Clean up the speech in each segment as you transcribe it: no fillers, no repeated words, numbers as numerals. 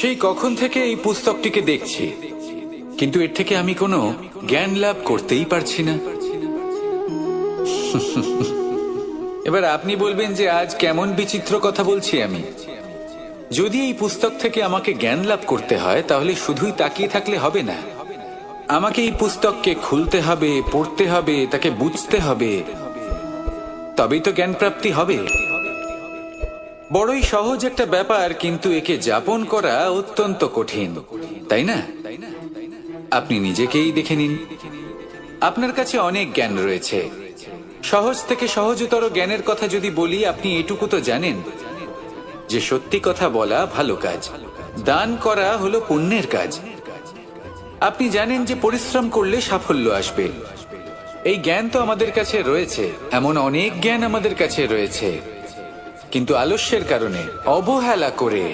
সেই কখন থেকে এই পুস্তকটিকে দেখছি, কিন্তু এর থেকে আমি কোনো জ্ঞান লাভ করতেই পারছি না। এবার আপনি বলবেন যে আজ কেমন বিচিত্র কথা বলছি আমি। যদি এই পুস্তক থেকে আমাকে জ্ঞান লাভ করতে হয়, তাহলে শুধুই তাকিয়ে থাকলে হবে না। আমাকে এই পুস্তককে খুলতে হবে, পড়তে হবে, তাকে বুঝতে হবে, তবেই তো জ্ঞান প্রাপ্তি হবে। বড়ই সহজ একটা ব্যাপার, কিন্তু একে যাপন করা অত্যন্ত কঠিন, তাই না? আপনি নিজেকেই দেখে নিন। আপনার কাছে অনেক জ্ঞান রয়েছে। সহজ থেকে সহজতর জ্ঞানের কথা যদি বলি, আপনি এটুকু তো জানেন যে সত্যি কথা বলা ভালো কাজ, দান করা হলো পুণ্যের কাজ। আপনি জানেন যে পরিশ্রম করলে সাফল্য আসবে। এই জ্ঞান তো আমাদের কাছে রয়েছে, এমন অনেক জ্ঞান আমাদের কাছে রয়েছে, কিন্তু আলস্যের কারণে, অবহেলা করে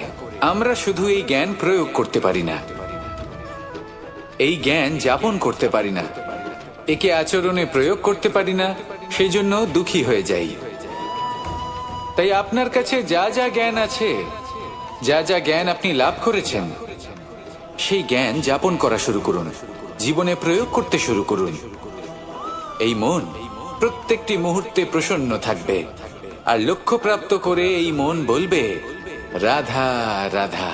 আমরা শুধু এই জ্ঞান প্রয়োগ করতে পারি না, এই জ্ঞান যাপন করতে পারি না, একে আচরণে প্রয়োগ করতে পারি না, সেই জন্য দুঃখী হয়ে যাই। তাই আপনার কাছে যা যা জ্ঞান আছে, যা যা জ্ঞান আপনি লাভ করেছেন, সেই জ্ঞান যাপন করা শুরু করুন, জীবনে প্রয়োগ করতে শুরু করুন। এই মন প্রত্যেকটি মুহূর্তে প্রসন্ন থাকবে, আর লক্ষ্য প্রাপ্ত করে এই মন বলবে, রাধা রাধা।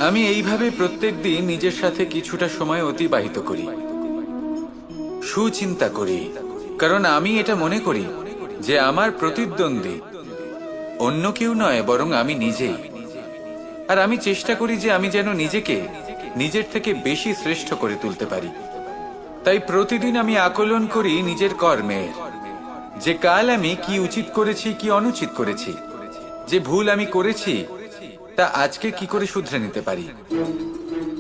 আমি এইভাবে প্রত্যেক দিন নিজের সাথে কিছুটা সময় অতিবাহিত করি, সুচিন্তা করি, কারণ আমি এটা মনে করি যে আমার প্রতিদ্বন্দ্বী অন্য কেউ নয়, বরং আমি নিজেই। আর আমি চেষ্টা করি যে আমি যেন নিজেকে নিজের থেকে বেশি শ্রেষ্ঠ করে তুলতে পারি। তাই প্রতিদিন আমি আকলন করি নিজের কর্মের, যে কাল আমি কি উচিত করেছি, কি অনুচিত করেছি, যে ভুল আমি করেছি তা আজকে কি করে শুধরে নিতে পারি।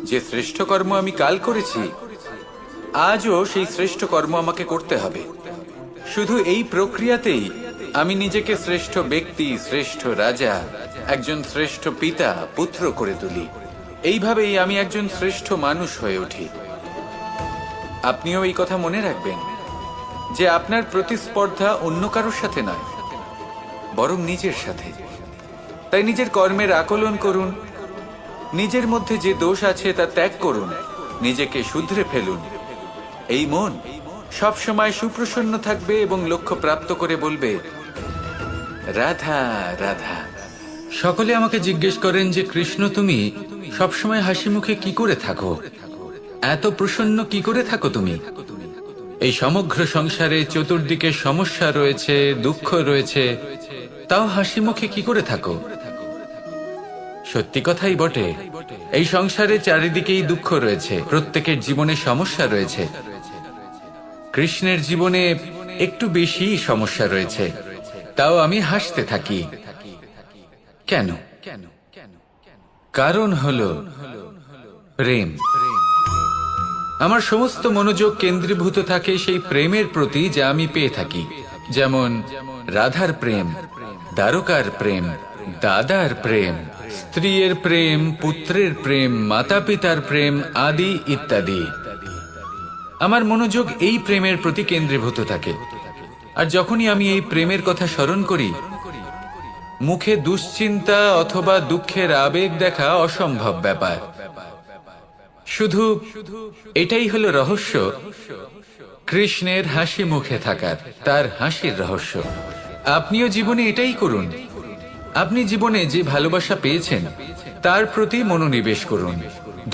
যে শ্রেষ্ঠ কর্ম আমি কাল করেছি, আজও সেই শ্রেষ্ঠ কর্ম আমাকে করতে হবে। শুধু এই প্রক্রিয়াতেই আমি নিজেকে শ্রেষ্ঠ ব্যক্তি, শ্রেষ্ঠ রাজা, একজন শ্রেষ্ঠ পিতা, পুত্র করে তুলি। এইভাবেই আমি একজন শ্রেষ্ঠ মানুষ হয়ে উঠি। আপনিও এই কথা মনে রাখবেন যে আপনার প্রতিস্পর্ধা অন্য কারোর সাথে নয়, বরং নিজের সাথে। তাই নিজের কর্মের আকলন করুন, নিজের মধ্যে যে দোষ আছে তা ত্যাগ করুন, নিজেকে শুধরে ফেলুন। এই মন সবসময় সুপ্রসন্ন থাকবে এবং লক্ষ্য প্রাপ্ত করে বলবে, রাধা রাধা। সকলে আমাকে জিজ্ঞেস করেন যে কৃষ্ণ, তুমি সবসময় হাসি মুখে কি করে থাকো, এত প্রসন্ন কি করে থাকো তুমি? এই সমগ্র সংসারে চতুর্দিকে সমস্যা রয়েছে, দুঃখ রয়েছে, তাও হাসি মুখে কি করে থাকো? সত্যি কথাই বটে, এই সংসারে চারিদিকেই দুঃখ রয়েছে, প্রত্যেকের জীবনে সমস্যা রয়েছে। কৃষ্ণের জীবনে একটু বেশি সমস্যা রয়েছে, তাও আমি হাসতে থাকি। কেন? কারণ হলো প্রেম। আমার সমস্ত মনোযোগ কেন্দ্রীভূত থাকে সেই প্রেমের প্রতি যা আমি পেয়ে থাকি, যেমন রাধার প্রেম, দ্বারকার প্রেম, দাদার প্রেম, স্ত্রীর প্রেম, পুত্রের প্রেম, মাতা পিতার প্রেম আদি ইত্যাদি। আমার মনোযোগ এই প্রেমের প্রতি কেন্দ্রীভূত থাকে। আর যখনই আমি এই প্রেমের কথা স্মরণ করি, মুখে দুশ্চিন্তা অথবা দুঃখের আবেগ দেখা অসম্ভব ব্যাপার। শুধু এটাই হলো রহস্য কৃষ্ণের হাসি মুখে থাকার, তার হাসির রহস্য। আপনিও জীবনে এটাই করুন। আপনি জীবনে যে ভালোবাসা পেয়েছেন তার প্রতি মনোনিবেশ করুন,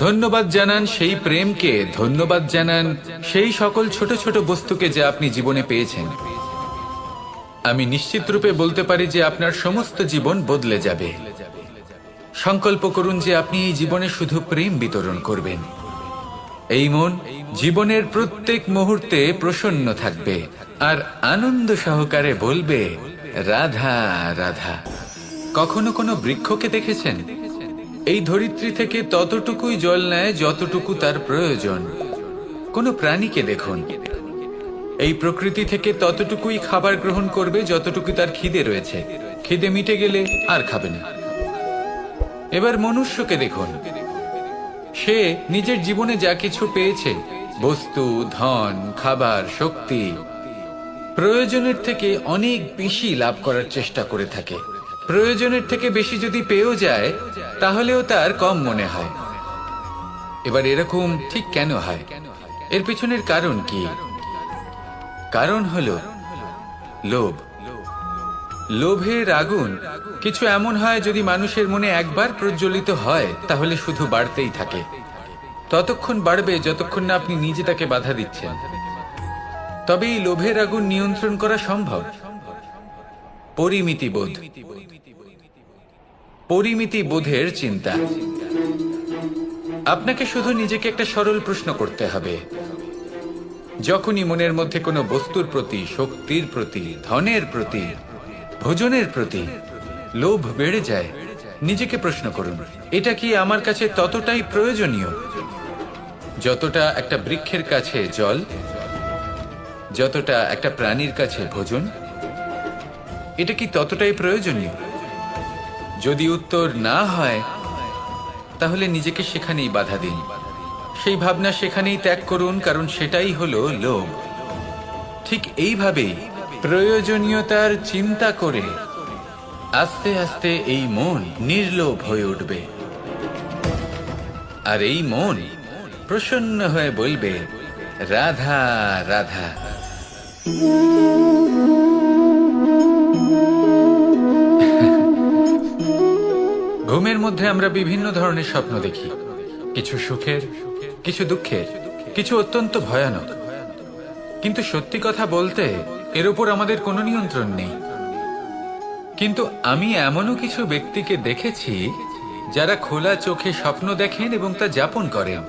ধন্যবাদ জানান সেই প্রেমকে, ধন্যবাদ জানান সেই সকল ছোট ছোট বস্তুকে যা আপনি জীবনে পেয়েছেন। আমি নিশ্চিত রূপে বলতে পারি যে আপনার সমস্ত জীবন বদলে যাবে। সংকল্প করুন যে আপনি এই জীবনে শুধু প্রেম বিতরণ করবেন। এই মন জীবনের প্রত্যেক মুহূর্তে প্রসন্ন থাকবে আর আনন্দ সহকারে বলবে, রাধা রাধা। কখনো কোনো বৃক্ষকে দেখেছেন? এই ধরিত্রী থেকে ততটুকুই জল নেয় যতটুকু তার প্রয়োজন। কোনো প্রাণীকে দেখুন, এই প্রকৃতি থেকে ততটুকুই খাবার গ্রহণ করবে যতটুকু তার খিদে রয়েছে। খিদে মিটে গেলে আর খাবে না। এবার মনুষ্যকে দেখুন, সে নিজের জীবনে যা কিছু পেয়েছে, বস্তু, ধন, খাবার, শক্তি, প্রয়োজনের থেকে অনেক বেশি লাভ করার চেষ্টা করে থাকে। প্রয়োজনের থেকে বেশি যদি পেয়েও যায় তাহলেও তার কম মনে হয়। এবার এরকম ঠিক কেন হয়? এর পিছনের কারণ কি? কারণ হলো লোভ। লোভের আগুন কিছু এমন হয়, যদি মানুষের মনে একবার প্রজ্বলিত হয় তাহলে শুধু বাড়তেই থাকে। ততক্ষণ বাড়বে যতক্ষণ না আপনি নিজে তাকে বাধা দিচ্ছেন। তবে এই লোভের আগুন নিয়ন্ত্রণ করা সম্ভব। পরিমিতিবোধ, পরিমিতিবোধের চিন্তা। আপনাকে শুধু নিজেকে একটা সরল প্রশ্ন করতে হবে। যখনই মনের মধ্যে কোনো বস্তুর প্রতি, শক্তির প্রতি, ধনের প্রতি, ভোজনের প্রতি লোভ বেড়ে যায়, নিজেকে প্রশ্ন করুন, এটা কি আমার কাছে ততটাই প্রয়োজনীয় যতটা একটা বৃক্ষের কাছে জল, যতটা একটা প্রাণীর কাছে ভোজন? এটা কি ততটাই প্রয়োজনীয়? যদি উত্তর না হয় তাহলে নিজেকে সেখানেই বাধা দিন, সেই ভাবনা সেখানেই ত্যাগ করুন, কারণ সেটাই হলো লোভ। ঠিক এইভাবেই প্রয়োজনীয়তার চিন্তা করে আস্তে আস্তে এই মন নির্লোভ হয়ে উঠবে, আর এই মন প্রসন্ন হয়ে বলবে, রাধা রাধা। ঘুমের মধ্যে আমরা বিভিন্ন ধরনের স্বপ্ন দেখি, কিছু সুখের, কিছু দুঃখের, কিছু অত্যন্ত ভয়ানক। কিন্তু সত্যি কথা বলতে এর উপর আমাদের কোনো নিয়ন্ত্রণ নেই। কিন্তু আমি এমনও কিছু ব্যক্তিকে দেখেছি যারা খোলা চোখে স্বপ্ন দেখেন এবং তা যাপন করেন।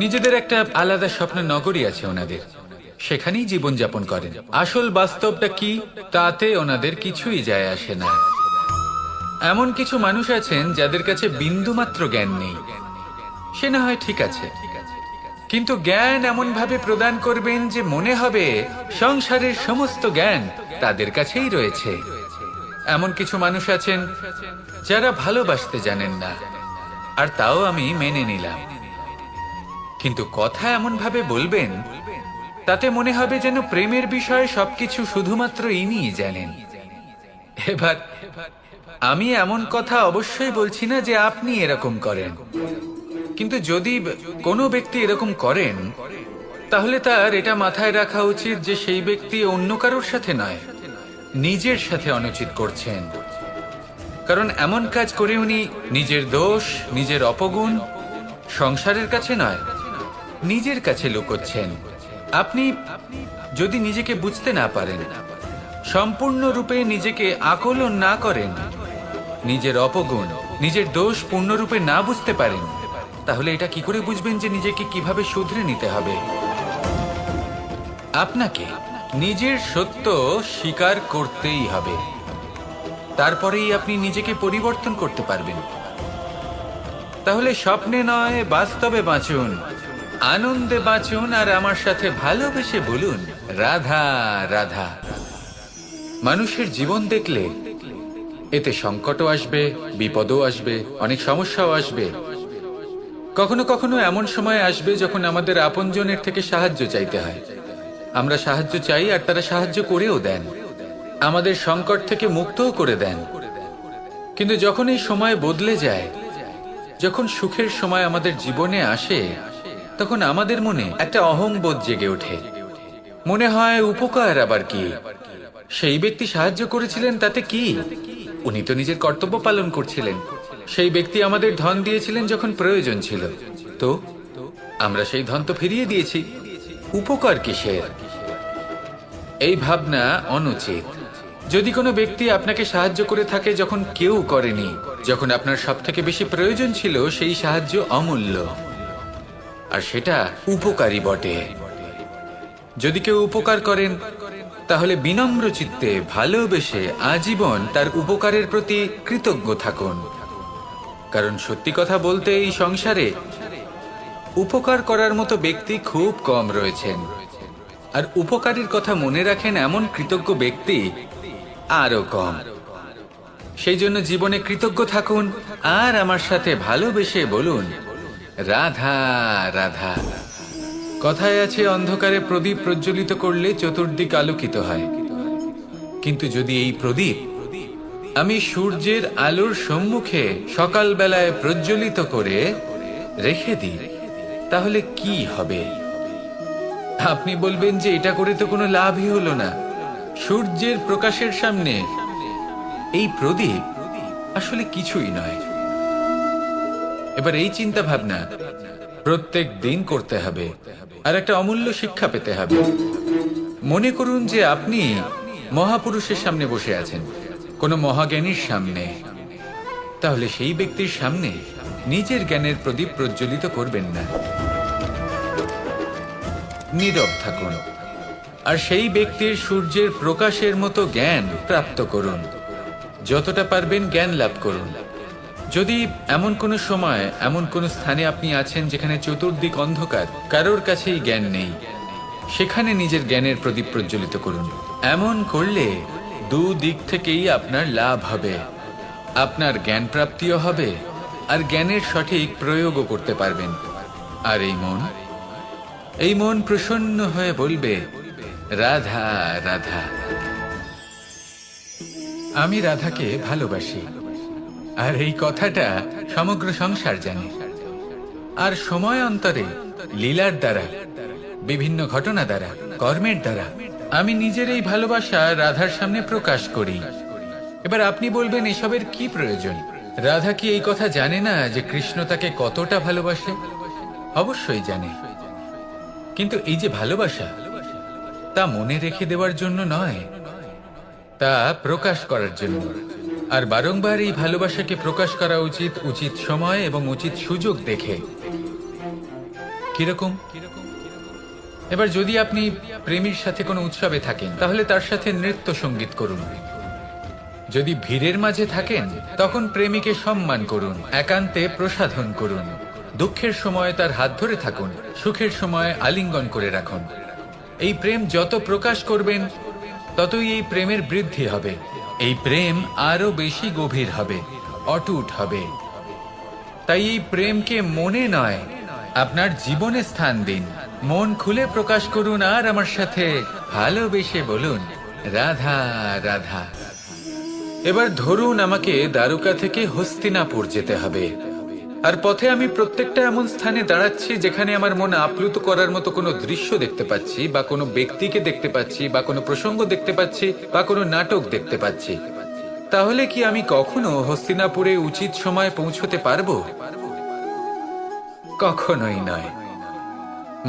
নিজেদের একটা আলাদা স্বপ্ন নগরী আছে ওনাদের, সেখানেই জীবন যাপন করেন। আসল বাস্তবটা কি তাতে ওনাদের কিছুই যায় আসে না। এমন কিছু মানুষ আছেন যাদের কাছে বিন্দুমাত্র জ্ঞান নেই, সে না হয় ঠিক আছে, কিন্তু জ্ঞান এমন ভাবে প্রদান করবেন যে মনে হবে সংসারের সমস্ত জ্ঞান তাদের কাছেই রয়েছে। এমন কিছু মানুষ আছেন যারা ভালোবাসতে জানেন না, আর তাও আমি মেনে নিলাম, কিন্তু কথা এমন ভাবে বলবেন তাতে মনে হবে যেন প্রেমের বিষয়ে সবকিছু শুধুমাত্র ইনিই জানেন। এবার আমি এমন কথা অবশ্যই বলছি না যে আপনি এরকম করেন, কিন্তু যদি কোনো ব্যক্তি এরকম করেন তাহলে তার এটা মাথায় রাখা উচিত যে সেই ব্যক্তি অন্য কারোর সাথে নয়, নিজের সাথে অনুচিত করছেন। কারণ এমন কাজ করে উনি নিজের দোষ, নিজের অপগুণ সংসারের কাছে নয়, নিজের কাছে লুকোচ্ছেন। আপনি যদি নিজেকে বুঝতে না পারেন, সম্পূর্ণরূপে নিজেকে আকলন না করেন, নিজের অপগুণ, নিজের দোষ পূর্ণরূপে না বুঝতে পারেন, তাহলে এটা কি করে বুঝবেন যে নিজেকে কিভাবে শুধরে নিতে হবে? আপনাকে নিজের সত্য স্বীকার করতেই হবে, তারপরেই আপনি নিজেকে পরিবর্তন করতে পারবেন। তাহলে স্বপ্নে নয়, বাস্তবে বাঁচুন, আনন্দে বাঁচুন, আর আমার সাথে ভালোবেসে বলুন, রাধা রাধা। মানুষের জীবন দেখলে এতে সংকটও আসবে, বিপদও আসবে, অনেক সমস্যাও আসবে। কখনো কখনো এমন সময় আসবে যখন আমাদের আপনজনের থেকে সাহায্য চাইতে হয়। আমরা সাহায্য চাই আর তারা সাহায্য করেও দেন, আমাদের সংকট থেকে মুক্তও করে দেন। কিন্তু যখন এই সময় বদলে যায়, যখন সুখের সময় আমাদের জীবনে আসে, তখন আমাদের মনে একটা অহংবোধ জেগে ওঠে। মনে হয় উপকার আবার কি, সেই ব্যক্তি সাহায্য করেছিলেন তাতে কি, উনি তো নিজের কর্তব্য পালন করছিলেন। সেই ব্যক্তি আমাদের ধন দিয়েছিলেন যখন প্রয়োজন ছিল, তো আমরা সেই ধন তো ফিরিয়ে দিয়েছি, উপকার কিসের? এই ভাবনা অনুচিত। যদি কোনো ব্যক্তি আপনাকে সাহায্য করে থাকে যখন কেউ করেনি, যখন আপনার সবথেকে বেশি প্রয়োজন ছিল, সেই সাহায্য অমূল্য, আর সেটা উপকারী বটে। যদি কেউ উপকার করেন তাহলে বিনম্র চিত্তে ভালোবেসে আজীবন তার উপকারের প্রতি কৃতজ্ঞ থাকুন। কারণ সত্যি কথা বলতে এই সংসারে উপকার করার মতো ব্যক্তি খুব কম রয়েছেন, আর উপকারীর কথা মনে রাখেন এমন কৃতজ্ঞ ব্যক্তি আরো কম। সেই জন্য জীবনে কৃতজ্ঞ থাকুন, আর আমার সাথে ভালোবেসে বলুন, রাধা রাধা। কথায় আছে, অন্ধকারে প্রদীপ প্রজ্বলিত করলে চতুর্দিক আলোকিত হয়, কিন্তু যদি এই প্রদীপ আমি সূর্যের আলোর সম্মুখে সকালবেলায় প্রজ্বলিত করে রেখে দিই, তাহলে কি হবে? আপনি বলবেন যে এটা করে তো কোনো লাভই হলো না। সূর্যের প্রকাশের সামনে এই প্রদীপ আসলে কিছুই নয়। এবার এই চিন্তা ভাবনা প্রত্যেক দিন করতে হবে, আর একটা অমূল্য শিক্ষা পেতে হবে। মনে করুন যে আপনি মহাপুরুষের সামনে বসে আছেন, কোনো মহাজ্ঞানীর সামনে, তাহলে সেই ব্যক্তির সামনে নিজের জ্ঞানের প্রদীপ প্রজ্বলিত করবেন না, নীরব থাকুন, আর সেই ব্যক্তির সূর্যের প্রকাশের মতো জ্ঞান প্রাপ্ত করুন। যতটা পারবেন জ্ঞান লাভ করুন। যদি এমন কোনো সময়, এমন কোনো স্থানে আপনি আছেন যেখানে চতুর্দিক অন্ধকার, কারোর কাছেই জ্ঞান নেই, সেখানে নিজের জ্ঞানের প্রদীপ প্রজ্বলিত করুন। এমন করলে দুদিক থেকেই আপনার লাভ হবে। আপনার জ্ঞান প্রাপ্তিও হবে, আর জ্ঞানের সঠিক প্রয়োগও করতে পারবেন। আর এই মন প্রসন্ন হয়ে বলবে, রাধা রাধা। আমি রাধাকে ভালোবাসি, আর এই কথাটা সমগ্র সংসার জানে। আর সময় অন্তরে লীলার দ্বারা, বিভিন্ন ঘটনা দ্বারা, কর্মের দ্বারা আমি নিজের এই ভালোবাসা রাধার সামনে প্রকাশ করি। এবার আপনি বলবেন, এসবের কি প্রয়োজন? রাধা কি এই কথা জানে না যে কৃষ্ণ তাকে কতটা ভালোবাসে? অবশ্যই জানে, কিন্তু এই যে ভালোবাসা, তা মনে রেখে দেওয়ার জন্য নয়, তা প্রকাশ করার জন্য। আর বারংবার এই ভালোবাসাকে প্রকাশ করা উচিত, উচিত সময় এবং উচিত সুযোগ দেখে। কিরকম? এবার যদি আপনি প্রেমীর সাথে কোনো উৎসবে থাকেন, তাহলে তার সাথে নৃত্য সঙ্গীত করুন। যদি ভিড়ের মাঝে থাকেন, তখন প্রেমীকে সম্মান করুন, একান্তে প্রসাধন করুন। দুঃখের সময় তার হাত ধরে থাকুন, সুখের সময় আলিঙ্গন করে রাখুন। এই প্রেম যত প্রকাশ করবেন, ততই এই প্রেমের বৃদ্ধি হবে। এই প্রেম আরো বেশি গভীর হবে, অটুট হবে। তাই এই প্রেমকে মনে নয়, আপনার জীবনে স্থান দিন। মন খুলে প্রকাশ করুন, আর আমার সাথে ভালোবেসে বলুন, রাধা রাধা। এবার ধরুন আমাকে দ্বারকা থেকে হস্তিনাপুর যেতে হবে, আর পথে আমি প্রত্যেকটা এমন স্থানে দাঁড়াচ্ছি যেখানে আমার মন আপ্লুত করার মতো কোনো দৃশ্য দেখতে পাচ্ছি, বা কোনো ব্যক্তিকে দেখতে পাচ্ছি, বা কোনো প্রসঙ্গ দেখতে পাচ্ছি, বা কোনো নাটক দেখতে পাচ্ছি। তাহলে কি আমি কখনো হস্তিনাপুরে উচিত সময়ে পৌঁছতে পারবো? কখনোই নয়।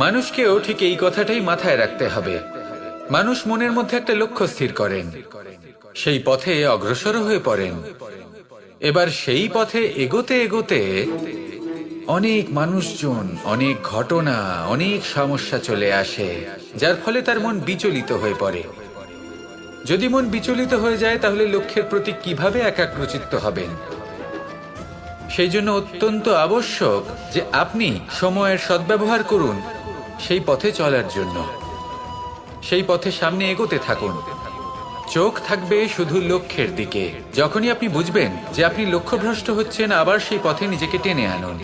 মানুষকেও ঠিক এই কথাটাই মাথায় রাখতে হবে। মানুষ মনের মধ্যে একটা লক্ষ্য স্থির করেন, সেই পথে অগ্রসর হয়ে পড়েন। এবার সেই পথে এগোতে এগোতে অনেক মানুষজন, অনেক ঘটনা, অনেক সমস্যা চলে আসে, যার ফলে তার মন বিচলিত হয়ে পড়ে। যদি মন বিচলিত হয়ে যায়, তাহলে লক্ষ্যের প্রতি কিভাবে একাগ্রচিত্ত হবেন? সেই জন্য অত্যন্ত আবশ্যক যে আপনি সময়ের সদ্ব্যবহার করুন সেই পথে চলার জন্য। সেই পথে সামনে এগোতে থাকুন, চোখ থাকবে শুধু লক্ষ্যের দিকে। যখনই আপনি বুঝবেন যে আপনি লক্ষ্যভ্রষ্ট হচ্ছেন, আবার সেই পথে নিজেকে টেনে আনুন।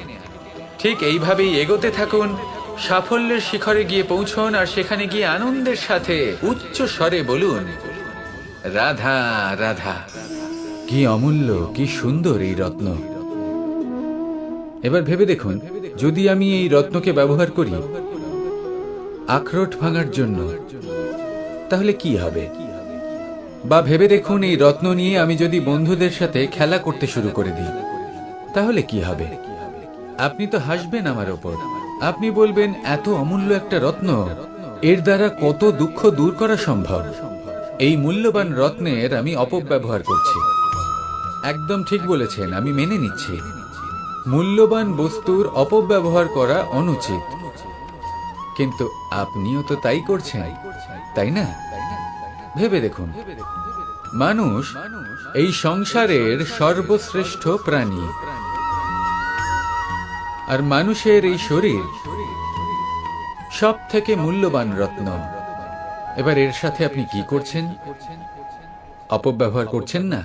ঠিক এইভাবেই এগোতে থাকুন, সাফল্যের শিখরে গিয়ে পৌঁছন, আর সেখানে গিয়ে আনন্দের সাথে উচ্চ স্বরে বলুন, রাধা রাধা। কি অমূল্য, কি সুন্দর এই রত্ন! এবার ভেবে দেখুন, যদি আমি এই রত্নকে ব্যবহার করি আখরোট ভাঙার জন্য, তাহলে কি হবে? বা ভেবে দেখুন, এই রত্ন নিয়ে আমি যদি বন্ধুদের সাথে খেলা করতে শুরু করে দিই, তাহলে কি হবে? আপনি তো হাসবেন আমার ওপর। আপনি বলবেন, এত অমূল্য একটা রত্ন, এর দ্বারা কত দুঃখ দূর করা সম্ভব। এই মূল্যবান রত্নের আমি অপব্যবহার করছি। একদম ঠিক বলেছেন, আমি মেনে নিচ্ছি। মূল্যবান বস্তুর অপব্যবহার করা অনুচিত, কিন্তু আপনিও তো তাই করছেন, তাই না? ভেবে দেখুন, মানুষ এই সংসারের সর্বশ্রেষ্ঠ প্রাণী, আর মানুষের এই শরীর সব থেকে মূল্যবান রত্ন। এবার এর সাথে আপনি কি করছেন? অপব্যবহার করছেন না,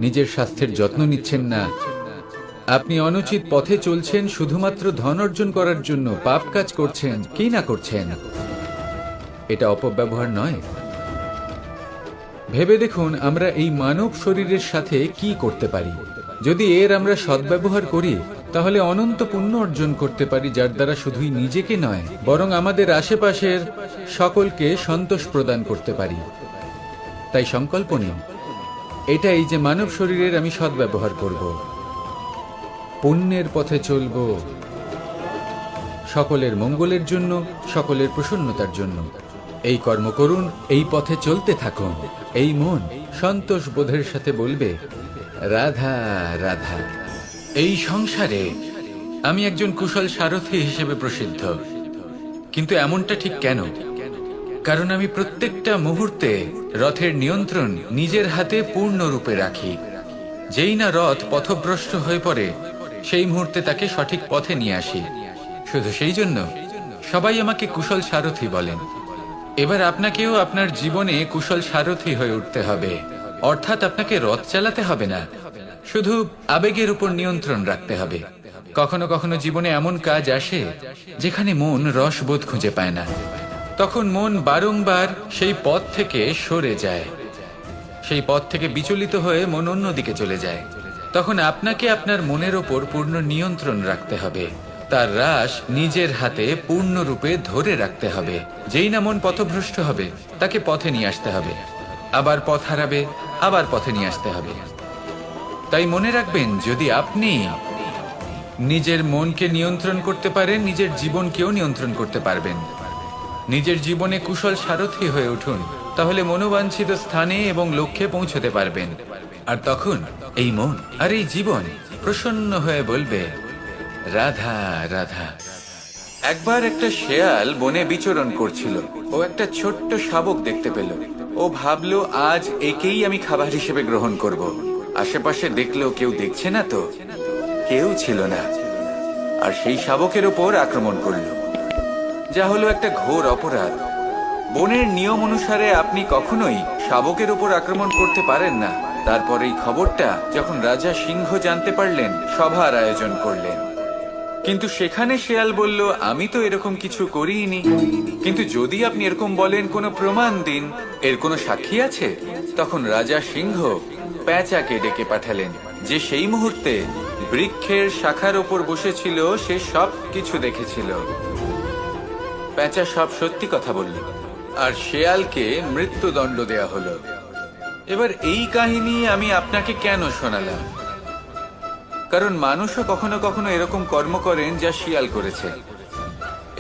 নিজের স্বাস্থ্যের যত্ন নিচ্ছেন না, আপনি অনুচিত পথে চলছেন, শুধুমাত্র ধন অর্জন করার জন্য পাপ কাজ করছেন। কি না করছেন? এটা অপব্যবহার নয়? ভেবে দেখুন আমরা এই মানব শরীরের সাথে কি করতে পারি। যদি এর আমরা সদ্ব্যবহার করি তাহলে অনন্ত পুণ্য অর্জন করতে পারি, যার দ্বারা শুধুই নিজেকে নয় বরং আমাদের আশেপাশের সকলকে সন্তোষ প্রদান করতে পারি। তাই সংকল্প নিন এটাই যে মানব শরীরের আমি সদ্ব্যবহার করব, পুণ্যের পথে চলব, সকলের মঙ্গলের জন্য, সকলের প্রসন্নতার জন্য। এই কর্ম করুন, এই পথে চলতে থাকুন। এই মন সন্তোষ বোধের সাথে বলবে, রাধা রাধা। এই সংসারে আমি একজন কুশল সারথি হিসেবে প্রসিদ্ধ, কিন্তু এমনটা ঠিক কেন? কারণ আমি প্রত্যেকটা মুহূর্তে রথের নিয়ন্ত্রণ নিজের হাতে পূর্ণরূপে রাখি। যেই না রথ পথভ্রষ্ট হয়ে পড়ে সেই মুহূর্তে তাকে সঠিক পথে নিয়ে আসি। শুধু সেই জন্য সবাই আমাকে কুশল সারথি বলেন। এবার আপনাকেও আপনার জীবনে কুশল সারথি হয়ে উঠতে হবে, অর্থাৎ আপনাকে রথ চালাতে হবে না, শুধু আবেগের উপর নিয়ন্ত্রণ রাখতে হবে। কখনো কখনো জীবনে এমন কাজ আসে যেখানে মন রসবোধ খুঁজে পায় না, তখন মন বারংবার সেই পথ থেকে সরে যায়, সেই পথ থেকে বিচলিত হয়ে মন অন্যদিকে চলে যায়। তখন আপনাকে আপনার মনের ওপর পূর্ণ নিয়ন্ত্রণ রাখতে হবে, তার রাশ নিজের হাতে পূর্ণরূপে ধরে রাখতে হবে। যেই না মন পথভ্রষ্ট হবে তাকে পথে নিয়ে আসতে হবে, আবার পথ হারাবে, আবার পথে নিয়ে আসতে হবে। তাই মনে রাখবেন, যদি আপনি নিজের মনকে নিয়ন্ত্রণ করতে পারেন, নিজের জীবনকেও নিয়ন্ত্রণ করতে পারবেন। নিজের জীবনে কুশল সারথি হয়ে উঠুন, তাহলে মনোবাঞ্ছিত স্থানে এবং লক্ষ্যে পৌঁছতে পারবেন। আর তখন এই মন আর এই জীবন প্রসন্ন হয়ে বলবে, রাধা রাধা। একবার একটা শেয়াল বনে বিচরণ করছিল। ও একটা ছোট্ট শাবক দেখতে পেল। ও ভাবলো, আজ একেই আমি খাবার হিসেবে গ্রহণ করব। আশেপাশে দেখলো কেউ দেখছে না, তো কেউ ছিল না, আর সেই শাবকের ওপর আক্রমণ করলো, যা হলো একটা ঘোর অপরাধ। বনের নিয়ম অনুসারে আপনি কখনোই শাবকের উপর আক্রমণ করতে পারেন না। তারপর এই খবরটা যখন রাজা সিংহ জানতে পারলেন, সভার আয়োজন করলেন। কিন্তু সেখানে শেয়াল বলল, আমি তো এরকম কিছু করিনি। কিন্তু যদি আপনি এরকম বলেন, কোনো প্রমাণ দিন, এর কোনো সাক্ষী আছে? তখন রাজা সিংহ পেঁচাকে ডেকে পাঠালেন, যে সেই মুহূর্তে বৃক্ষের শাখার ওপর বসেছিল, সে সব কিছু দেখেছিল। পেঁচা সব সত্যি কথা বলল, আর শেয়ালকে মৃত্যুদণ্ড দেয়া হলো। এবার এই কাহিনী আমি আপনাকে কেন শোনালাম? কারণ মানুষও কখনো কখনো এরকম কর্ম করেন যা শিয়াল করেছে।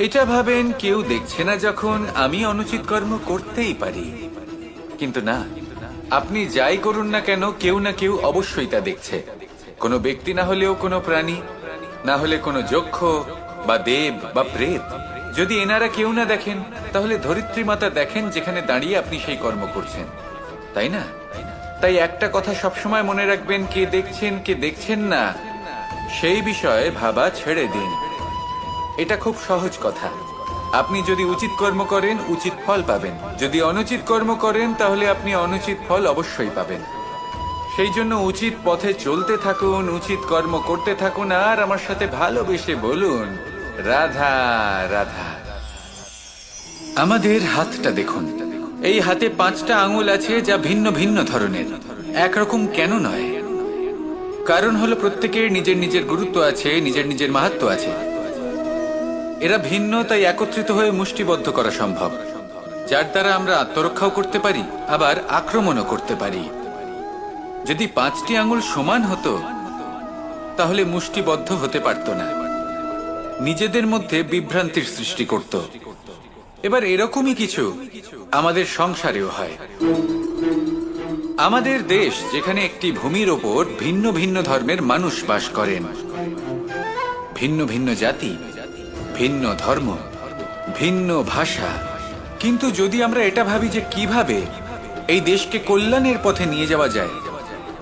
এটা ভাবেন কেউ দেখছে না, যখন আমি অনুচিত কর্ম করতেই পারি। কিন্তু না, আপনি যাই করুন না কেন, কেউ না কেউ অবশ্যই তা দেখছে। কোনো ব্যক্তি না হলেও কোনো প্রাণী, না হলে কোনো যক্ষ বা দেব বা প্রেত। যদি এনারা কেউ না দেখেন, তাহলে ধরিত্রী মাতা দেখেন, যেখানে দাঁড়িয়ে আপনি সেই কর্ম করছেন, তাই না? তাই একটা কথা সবসময় মনে রাখবেন, কে দেখছেন কে দেখছেন না সেই বিষয়ে ভাবা ছেড়ে দিন। এটা খুব সহজ কথা। আপনি যদি উচিত কর্ম করেন, উচিত ফল পাবেন। যদি অনুচিত কর্ম করেন, তাহলে আপনি অনুচিত ফল অবশ্যই পাবেন। সেই জন্য উচিত পথে চলতে থাকুন, উচিত কর্ম করতে থাকুন, আর আমার সাথে ভালোবেসে বলুন, রাধা রাধা। আমাদের হাতটা দেখুন। এই হাতে 5টা আঙুল আছে, যা ভিন্ন ভিন্ন ধরনের, একরকম কেন নয়? কারণ হলো প্রত্যেকের নিজের নিজের গুরুত্ব আছে, নিজের নিজের মাহাত্ম্য আছে। এরা ভিন্ন, তাই একত্রিত হয়ে মুষ্টিবদ্ধ করা সম্ভব, যার দ্বারা আমরা আত্মরক্ষাও করতে পারি, আবার আক্রমণও করতে পারি। যদি 5টি আঙুল সমান হতো, তাহলে মুষ্টিবদ্ধ হতে পারত না, নিজেদের মধ্যে বিভ্রান্তির সৃষ্টি করত। এবার এরকমই কিছু আমাদের সংসারেও হয়। আমাদের দেশ, যেখানে একটি ভূমির ওপর ভিন্ন ভিন্ন ধর্মের মানুষ বাস করেন, ভিন্ন ভিন্ন জাতি, ভিন্ন ধর্ম, ভিন্ন ভাষা। কিন্তু যদি আমরা এটা ভাবি যে কিভাবে এই দেশকে কল্যাণের পথে নিয়ে যাওয়া যায়,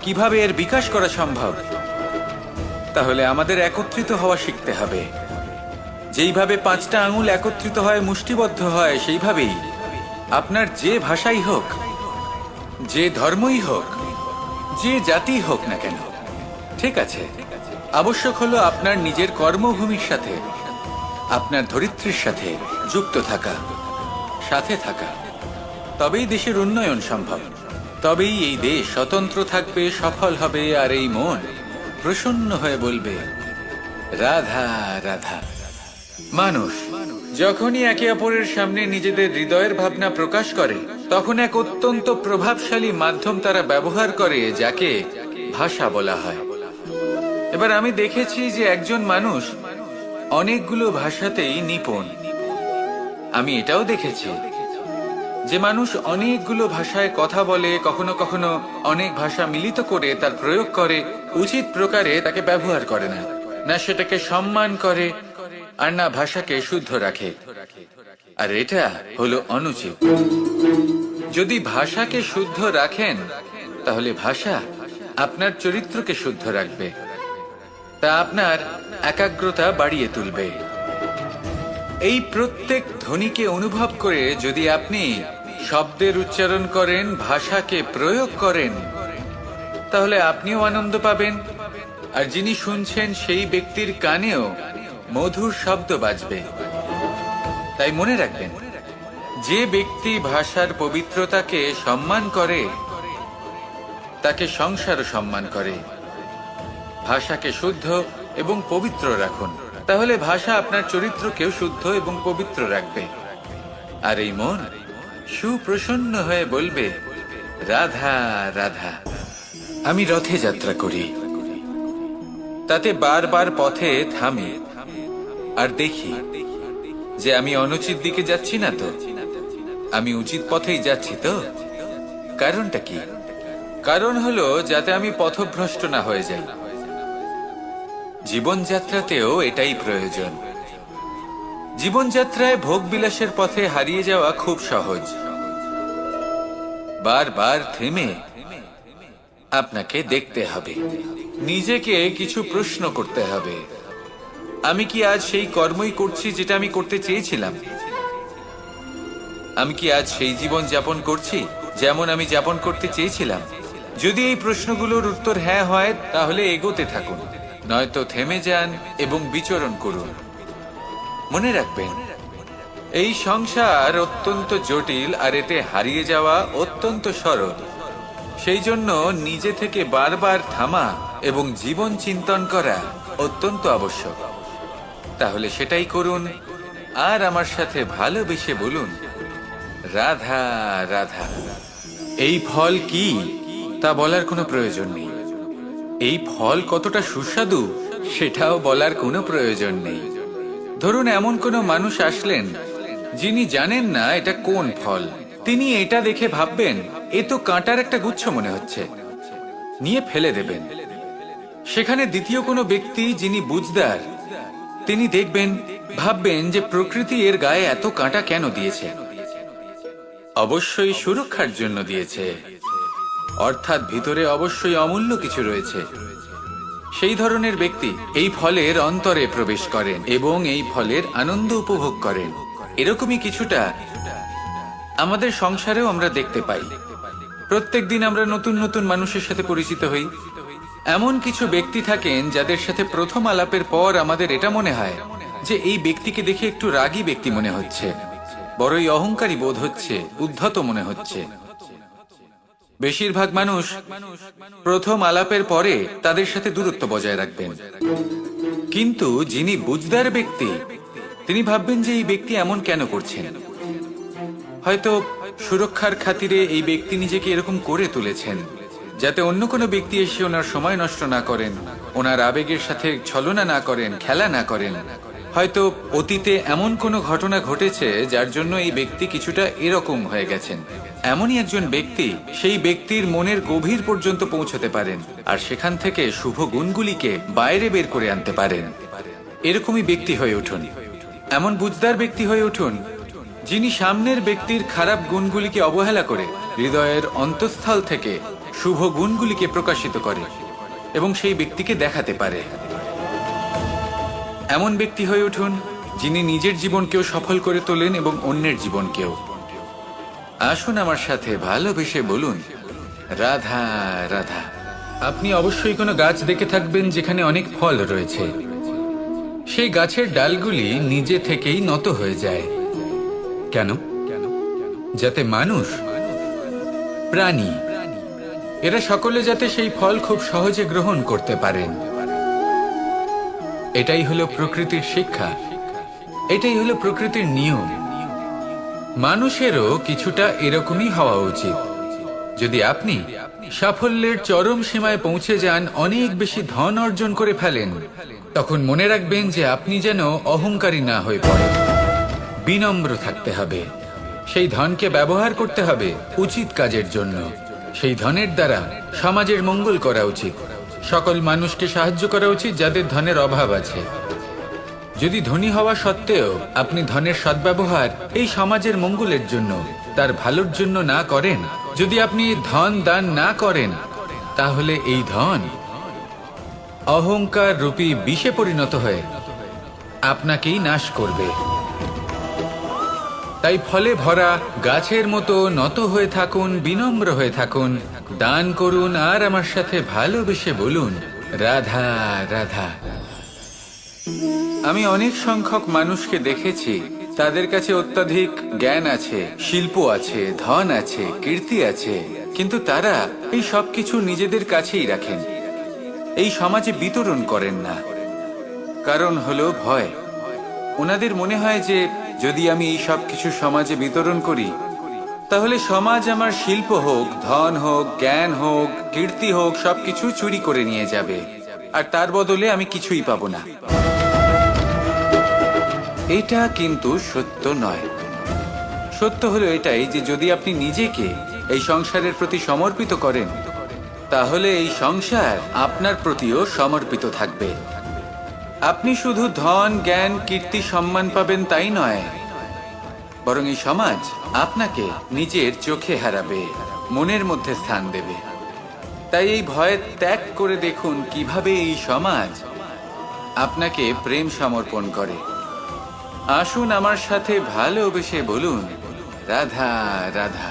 কিভাবে এর বিকাশ করা সম্ভব, তাহলে আমাদের একত্রিত হওয়া শিখতে হবে। যেইভাবে 5টা আঙুল একত্রিত হয়, মুষ্টিবদ্ধ হয়, সেইভাবেই আপনার যে ভাষাই হোক, যে ধর্মই হোক, যে জাতি হোক না কেন, ঠিক আছে, আবশ্যক হলো আপনার নিজের কর্মভূমির সাথে, আপনার ধরিত্রীর সাথে যুক্ত থাকা, সাথে থাকা। তবেই দেশের উন্নয়ন সম্ভব। তবেই এই দেশ স্বতন্ত্র থাকবে, সফল হবে, আর এই মন প্রসন্ন হয়ে বলবে রাধা রাধা। মানুষ যখনই একে অপরের সামনে নিজেদের হৃদয়ের ভাবনা প্রকাশ করে, তখন এক অত্যন্ত প্রভাবশালী মাধ্যম তারা ব্যবহার করে, যাকে ভাষা বলা হয়। এবার আমি দেখেছি যে একজন মানুষ অনেকগুলো ভাষাতেই নিপুণ। আমি এটাও দেখেছি যে মানুষ অনেকগুলো ভাষায় কথা বলে, কখনো কখনো অনেক ভাষা মিলিত করে তার প্রয়োগ করে, উচিত প্রকারে তাকে ব্যবহার করে না, না সেটাকে সম্মান করে, আর না ভাষাকে শুদ্ধ রাখে। আর এটা হলো অনুচিত। যদি ভাষাকে শুদ্ধ রাখেন, তাহলে ভাষা আপনার চরিত্রকে শুদ্ধ রাখবে, তা আপনার একাগ্রতা বাড়িয়ে তুলবে। এই প্রত্যেক ধ্বনিকে অনুভব করে যদি আপনি শব্দের উচ্চারণ করেন, ভাষাকে প্রয়োগ করেন, তাহলে আপনিও আনন্দ পাবেন, আর যিনি শুনছেন সেই ব্যক্তির কানেও মধুর শব্দ বাজবে। তাই মনে রাখবেন, যে ব্যক্তি ভাষার পবিত্রতাকে সম্মান করে, তাকে সংসারও সম্মান করে। ভাষাকে শুদ্ধ এবং পবিত্র রাখুন, তাহলে ভাষা আপনার চরিত্রকেও শুদ্ধ এবং পবিত্র রাখবে। আর এই মন সুপ্রসন্ন হয়ে বলবে রাধা রাধা। আমি রথে যাত্রা করি, তাতে বারবার পথে থামি আর দেখি যে আমি অনুচিত দিকে যাচ্ছি না তো, আমি উচিত পথেই যাচ্ছি তো। কারণটা কি? কারণ হলো যাতে আমি পথভ্রষ্ট না হয়ে যাই। জীবনযাত্রাতেও এটাই প্রয়োজন। জীবনযাত্রায় ভোগ বিলাসের পথে হারিয়ে যাওয়া খুব সহজ। বারবার থেমে আপনাকে দেখতে হবে, নিজেকে কিছু প্রশ্ন করতে হবে। আমি কি আজ সেই কর্মই করছি যেটা আমি করতে চেয়েছিলাম? আমি কি আজ সেই জীবন যাপন করছি যেমন আমি যাপন করতে চেয়েছিলাম? যদি এই প্রশ্নগুলোর উত্তর হ্যাঁ হয়, তাহলে এগোতে থাকুন, নয়তো থেমে যান এবং বিচরণ করুন। মনে রাখবেন, এই সংসার অত্যন্ত জটিল, আর এতে হারিয়ে যাওয়া অত্যন্ত সরল। সেই জন্য নিজে থেকে বারবার থামা এবং জীবন চিন্তন করা অত্যন্ত আবশ্যক। তাহলে সেটাই করুন, আর আমার সাথে ভালোবেসে বলুন রাধা রাধা। এই ফল কি তা বলার কোনো প্রয়োজন নেই, এই ফল কতটা সুস্বাদু সেটাও বলার কোনো প্রয়োজন নেই। ধরুন এমন কোনো মানুষ আসলেন যিনি জানেন না এটা কোন ফল। তিনি এটা দেখে ভাববেন এ তো কাঁটার একটা গুচ্ছ মনে হচ্ছে, নিয়ে ফেলে দেবেন। সেখানে দ্বিতীয় কোনো ব্যক্তি যিনি বুঝদার, তিনি দেখবেন, ভাববেন যে প্রকৃতি এর গায়ে এত কাঁটা কেন দিয়েছে? অবশ্যই সুরক্ষার জন্য দিয়েছে, অর্থাৎ ভিতরে অবশ্যই অমূল্য কিছু রয়েছে। সেই ধরনের ব্যক্তি এই ফলের অন্তরে প্রবেশ করেন এবং এই ফলের আনন্দ উপভোগ করেন। এরকমই কিছুটা আমাদের সংসারেও আমরা দেখতে পাই। প্রত্যেক দিন আমরা নতুন নতুন মানুষের সাথে পরিচিত হই। এমন কিছু ব্যক্তি থাকেন যাদের সাথে প্রথম আলাপের পর আমাদের এটা মনে হয় যে এই ব্যক্তিকে দেখে একটু রাগী ব্যক্তি মনে হচ্ছে, বড়ই অহংকারী বোধ হচ্ছে, উদ্ধত মনে হচ্ছে। বেশিরভাগ মানুষ প্রথম আলাপের পরে তাদের সাথে দূরত্ব বজায় রাখবেন, কিন্তু যিনি বুঝদার ব্যক্তি তিনি ভাববেন যে এই ব্যক্তি এমন কেন করছেন। হয়তো সুরক্ষার খাতিরে এই ব্যক্তি নিজেকে এরকম করে তুলেছেন যাতে অন্য কোনো ব্যক্তি এসে ওনার সময় নষ্ট না করেন, ওনার আবেগের সাথে ছলনা না করেন, খেলা না করেন। হয়তো অতীতে এমন কোনো ঘটনা ঘটেছে যার জন্য এই ব্যক্তি কিছুটা এরকম হয়ে গেছেন। এমনই একজন ব্যক্তি সেই ব্যক্তির মনের গভীর পর্যন্ত পৌঁছতে পারেন, আর সেখান থেকে শুভ গুণগুলিকে বাইরে বের করে আনতে পারেন। এরকমই ব্যক্তি হয়ে উঠুন, এমন বুঝদার ব্যক্তি হয়ে উঠুন যিনি সামনের ব্যক্তির খারাপ গুণগুলিকে অবহেলা করে হৃদয়ের অন্তঃস্থল থেকে শুভ গুণগুলিকে প্রকাশিত করে এবং সেই ব্যক্তিকে দেখাতে পারে। এমন ব্যক্তি হয়ে উঠুন যিনি নিজের জীবনকেও সফল করে তোলেন এবং অন্যের জীবনকেও। আসুন আমার সাথে ভালোবেসে বলুন রাধা রাধা। আপনি অবশ্যই কোনো গাছ দেখে থাকবেন যেখানে অনেক ফল রয়েছে। সেই গাছের ডালগুলি নিজে থেকেই নত হয়ে যায়। কেন? যাতে মানুষ, প্রাণী এরা সকলে যাতে সেই ফল খুব সহজে গ্রহণ করতে পারেন। এটাই হলো প্রকৃতির শিক্ষা, এটাই হলো প্রকৃতির নিয়ম। মানুষেরও কিছুটা এরকমই হওয়া উচিত। যদি আপনি সাফল্যের চরম সীমায় পৌঁছে যান, অনেক বেশি ধন অর্জন করে ফেলেন, তখন মনে রাখবেন যে আপনি যেন অহংকারী না হয়ে পড়েন। বিনম্র থাকতে হবে। সেই ধনকে ব্যবহার করতে হবে উচিত কাজের জন্য। সেই ধনের দ্বারা সমাজের মঙ্গল করা উচিত। সকল মানুষকে সাহায্য করা উচিত যাদের ধনের অভাব আছে। যদি ধনী হওয়া সত্ত্বেও আপনি ধনের সদ্ব্যবহার এই সমাজের মঙ্গলের জন্য, তার ভালোর জন্য না করেন, যদি আপনি ধন দান না করেন, তাহলে এই ধন অহংকার রূপী বিষে পরিণত হয়ে আপনাকেই নাশ করবে। তাই ফলে ভরা গাছের মতো নত হয়ে থাকুন, বিনম্র হয়ে থাকুন, দান করুন, আর আমার সাথে ভালোবেসে বলুন, রাধা রাধা। আমি অনেক সংখ্যক মানুষকে দেখেছি, তাদের কাছে অত্যাধিক জ্ঞান আছে, শিল্প আছে, ধন আছে, কীর্তি আছে, কিন্তু তারা এই সব কিছু নিজেদের কাছেই রাখেন, এই সমাজে বিতরণ করেন না। কারণ হলো ভয়। ওনাদের মনে হয় যে যদি আমি এই সব কিছু সমাজে বিতরণ করি, তাহলে সমাজ আমার শিল্প হোক, ধন হোক, জ্ঞান হোক, কীর্তি হোক, সবকিছু চুরি করে নিয়ে যাবে, আর তার বদলে আমি কিছুই পাবো না। এটা কিন্তু সত্য নয়। সত্য হলো এটাই যে যদি আপনি নিজেকে এই সংসারের প্রতি সমর্পিত করেন, তাহলে এই সংসার আপনার প্রতিও সমর্পিত থাকবে। আপনি শুধু ধন, জ্ঞান, কীর্তি, সম্মান পাবেন তাই নয়, বরং এই সমাজ আপনাকে নিজের চোখে হারাবে, মনের মধ্যে স্থান দেবে। তাই এই ভয় ত্যাগ করে দেখুন কিভাবে এই সমাজ আপনাকে প্রেম সমর্পণ করে। আসুন আমার সাথে ভালোবেসে বলুন, রাধা রাধা।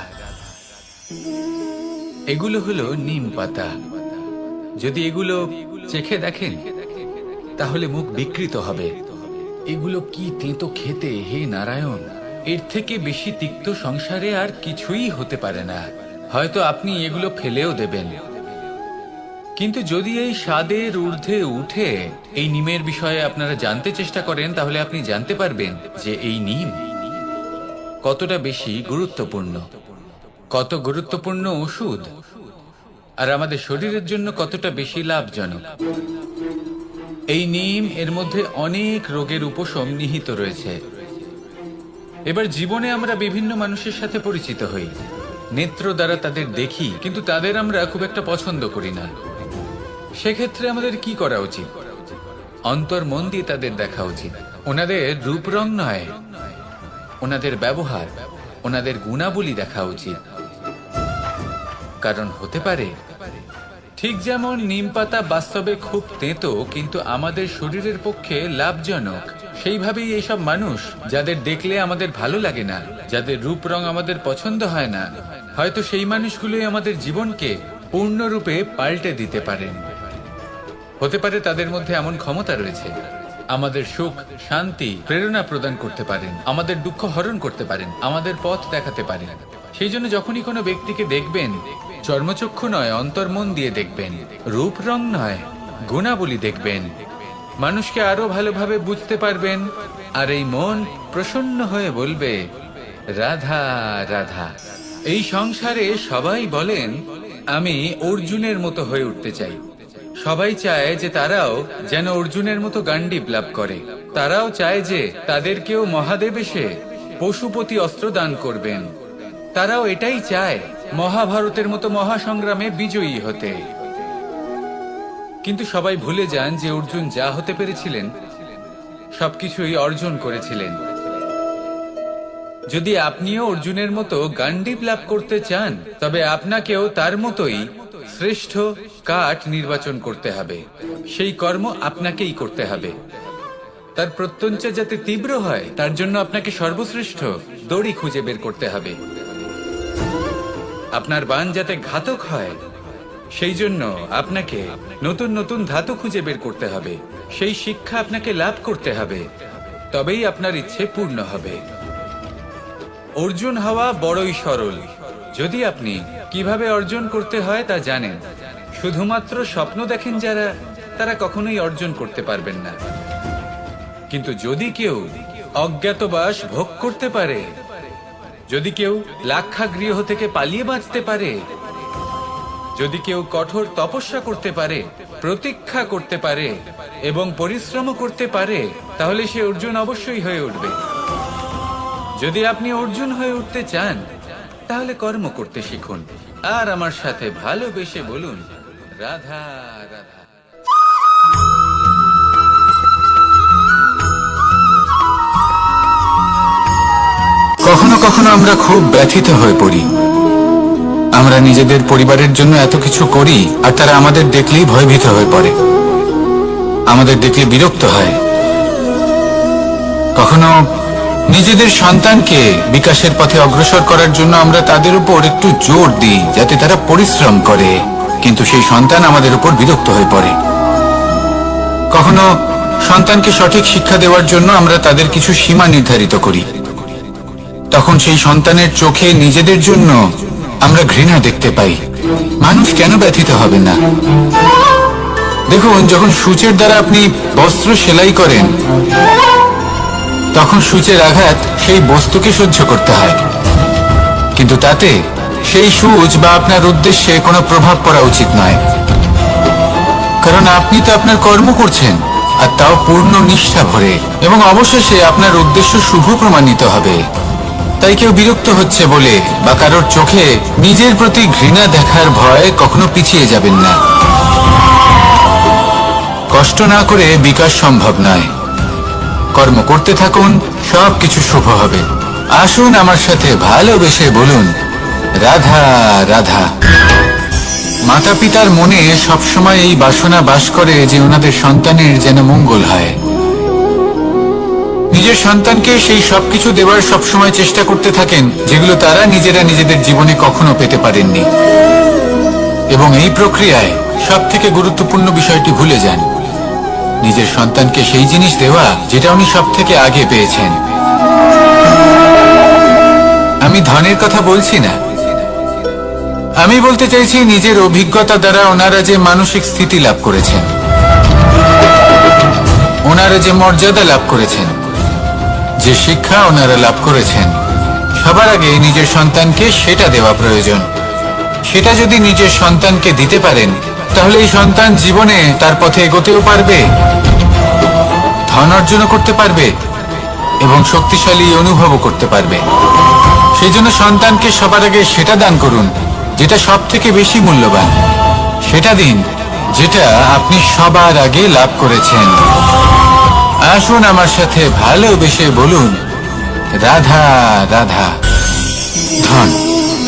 এগুলো হলো নিম পাতা। যদি এগুলো চেখে দেখেন, তাহলে মুখ বিকৃত হবে। এগুলো কি তেতো খেতে, হে নারায়ণ! এর থেকে বেশি তিক্ত সংসারে আর কিছুই হতে পারে না। হয়তো আপনি এগুলো ফেলেও দেবেন, কিন্তু যদি এই স্বাদের ঊর্ধ্বে উঠে এই নিমের বিষয়ে আপনারা জানতে চেষ্টা করেন, তাহলে আপনি জানতে পারবেন যে এই নিম কতটা বেশি গুরুত্বপূর্ণ, কত গুরুত্বপূর্ণ ওষুধ, আর আমাদের শরীরের জন্য কতটা বেশি লাভজনক। এই নিম, এর মধ্যে অনেক রোগের উপশম নিহিত রয়েছে। এবার জীবনে আমরা বিভিন্ন মানুষের সাথে পরিচিত হই, নেত্র দ্বারা তাদের দেখি, কিন্তু তাদের আমরা খুব একটা পছন্দ করি না। সেক্ষেত্রে আমাদের কি করা উচিত? অন্তর মন দিয়ে তাদের দেখা উচিত। ওনাদের রূপ রং নয়, ওনাদের ব্যবহার, ওনাদের গুণাবলী দেখা উচিত। কারণ হতে পারে ঠিক যেমন নিম পাতা বাস্তবে খুব তেতো কিন্তু আমাদের শরীরের পক্ষে লাভজনক, সেইভাবেই এইসব মানুষ যাদের দেখলে আমাদের ভালো লাগে না, যাদের রূপ রং আমাদের পছন্দ হয় না, হয়তো সেই মানুষগুলোই আমাদের জীবনকে পূর্ণরূপে পাল্টে দিতে পারেন। হতে পারে তাদের মধ্যে এমন ক্ষমতা রয়েছে, আমাদের সুখ, শান্তি, প্রেরণা প্রদান করতে পারেন, আমাদের দুঃখ হরণ করতে পারেন, আমাদের পথ দেখাতে পারেন। সেই জন্য যখনই কোনো ব্যক্তিকে দেখবেন, চর্মচক্ষু নয়, অন্তর্মন দিয়ে দেখবেন, রূপ রং নয়, গুণাবলী দেখবেন, মানুষকে আরো ভালোভাবে বুঝতে পারবেন, আর এই মন প্রসন্ন হয়ে বলবে, রাধা রাধা। এই সংসারে সবাই বলেন, আমি অর্জুনের মতো হয়ে উঠতে চাই। সবাই চায় যে তারাও যেন অর্জুনের মতো গান্ডীব লাভ করে। তারাও চায় যে তাদেরকেও মহাদেব এসে পশুপতি অস্ত্র দান করবেন। তারাও এটাই চায় মহাভারতের মতো মহাসংগ্রামে বিজয়ী হতে। কিন্তু সবাই ভুলে যান যে অর্জুন যা হতে পেরেছিলেন সবকিছুই অর্জন করেছিলেন। যদি আপনিও অর্জুনের মতো গান্ডীব লাভ করতে চান, তবে আপনাকেও তার মতোই শ্রেষ্ঠ কাঠ নির্বাচন করতে হবে। সেই কর্ম আপনাকেই করতে হবে। তার প্রত্যঞ্চা যাতে তীব্র হয়, তার জন্য আপনাকে সর্বশ্রেষ্ঠ দড়ি খুঁজে বের করতে হবে। আপনার বাণ যাতে ঘাতক হয়, সেই জন্য আপনাকে নতুন নতুন ধাতু খুঁজে বের করতে হবে। সেই শিক্ষা আপনাকে লাভ করতে হবে, তবেই আপনার ইচ্ছে পূর্ণ হবে। অর্জুন হওয়া বড়ই সরল, যদি আপনি কিভাবে অর্জন করতে হয় তা জানেন। শুধুমাত্র স্বপ্ন দেখেন যারা, তারা কখনোই অর্জন করতে পারবেন না। কিন্তু যদি কেউ অজ্ঞাতবাস ভোগ করতে পারে, যদি কেউ লাক্ষাগৃহ থেকে পালিয়ে বাঁচতে পারে, যদি কেউ কঠোর তপস্যা করতে পারে, প্রতীক্ষা করতে পারে এবং পরিশ্রম করতে পারে, তাহলে সে অর্জুন অবশ্যই হয়ে উঠবে। যদি আপনি অর্জুন হয়ে উঠতে চান, তাহলে কর্ম করতে শিখুন আর আমার সাথে ভালোবেসে বলুন, রাধা রাধা। কখনো কখনো আমরা খুব ব্যথিত হয়ে পড়ি। আমরা নিজেদের পরিবারের জন্য এত কিছু করি আর তারা আমাদের দেখলেই ভয়ভীত হয়ে পড়ে, আমাদের দেখলে বিরক্ত হয়। কখনো নিজেদের সন্তানকে বিকাশের পথে অগ্রসর করার জন্য আমরা তাদের উপর একটু জোর দিই যাতে তারা পরিশ্রম করে, কিন্তু সেই সন্তান আমাদের উপর বিরক্ত হয়ে পড়ে। কখনো সন্তানকে সঠিক শিক্ষা দেওয়ার জন্য আমরা তাদের কিছু সীমা নির্ধারিত করি, তখন সেই সন্তানের চোখে নিজেদের জন্য আমরা ঘৃণা দেখতে পাই। মানুষ কেন ব্যথিত হবে না? দেখুন, যখন সূচের দ্বারা আপনি বস্ত্র সেলাই করেন, তখন সূচের আঘাত সেই বস্তুকে সহ্য করতে হয়, কিন্তু তাতে সেই সূচ বা আপনার উদ্দেশ্যে কোনো প্রভাব পড়া উচিত নয়, কারণ আপনি তো আপনার কর্ম করছেন, আর তাও পূর্ণ নিষ্ঠা ভরে, এবং অবশেষে আপনার উদ্দেশ্য শুভ প্রমাণিত হবে। তাই কেউ বিরক্ত হচ্ছে বলে বা কারোর চোখে নিজের প্রতি ঘৃণা দেখার ভয় কখনো পিছিয়ে যাবেন না। কষ্ট না করে বিকাশ সম্ভব নয়। কর্ম করতে থাকুন, সবকিছু শুভ হবে। আসুন আমার সাথে ভালোবেসে বলুন, রাধা রাধা। মাতা পিতার মনে সবসময় এই বাসনা বাস করে যে ওনাদের সন্তানের যেন মঙ্গল হয়। নিজের সন্তানকে সেই সবকিছু দেওয়ার সবসময় চেষ্টা করতে থাকেন যেগুলো তারা নিজেরা নিজেদের জীবনে কখনো পেতে পারেননি, এবং এই প্রক্রিয়ায় সব থেকে গুরুত্বপূর্ণ বিষয়টি ভুলে যান, নিজের সন্তানকে সেই জিনিস দেওয়া যেটা উনি সব থেকে আগে পেয়েছেন। আমি ধনের কথা বলছি না, আমি বলতে চাইছি নিজের অভিজ্ঞতা দ্বারা ওনারা যে মানসিক স্থিতি লাভ করেছেন, ওনারা যে মর্যাদা লাভ করেছেন, যে শিক্ষা ওনারা লাভ করেছেন, সবার আগে নিজের সন্তানকে সেটা দেওয়া প্রয়োজন। সেটা যদি নিজের সন্তানকে দিতে পারেন, তাহলে এই সন্তান জীবনে তার পথে এগোতেও পারবে, ধন অর্জন করতে পারবে এবং শক্তিশালী অনুভবও করতে পারবে। সেই জন্য সন্তানকে সবার আগে সেটা দান করুন যেটা সব থেকে বেশি মূল্যবান। সেটা দিন যেটা আপনি সবার আগে লাভ করেছেন। আসুন আমার সাথে ভালোবেসে বলুন, রাধা রাধা। ধন,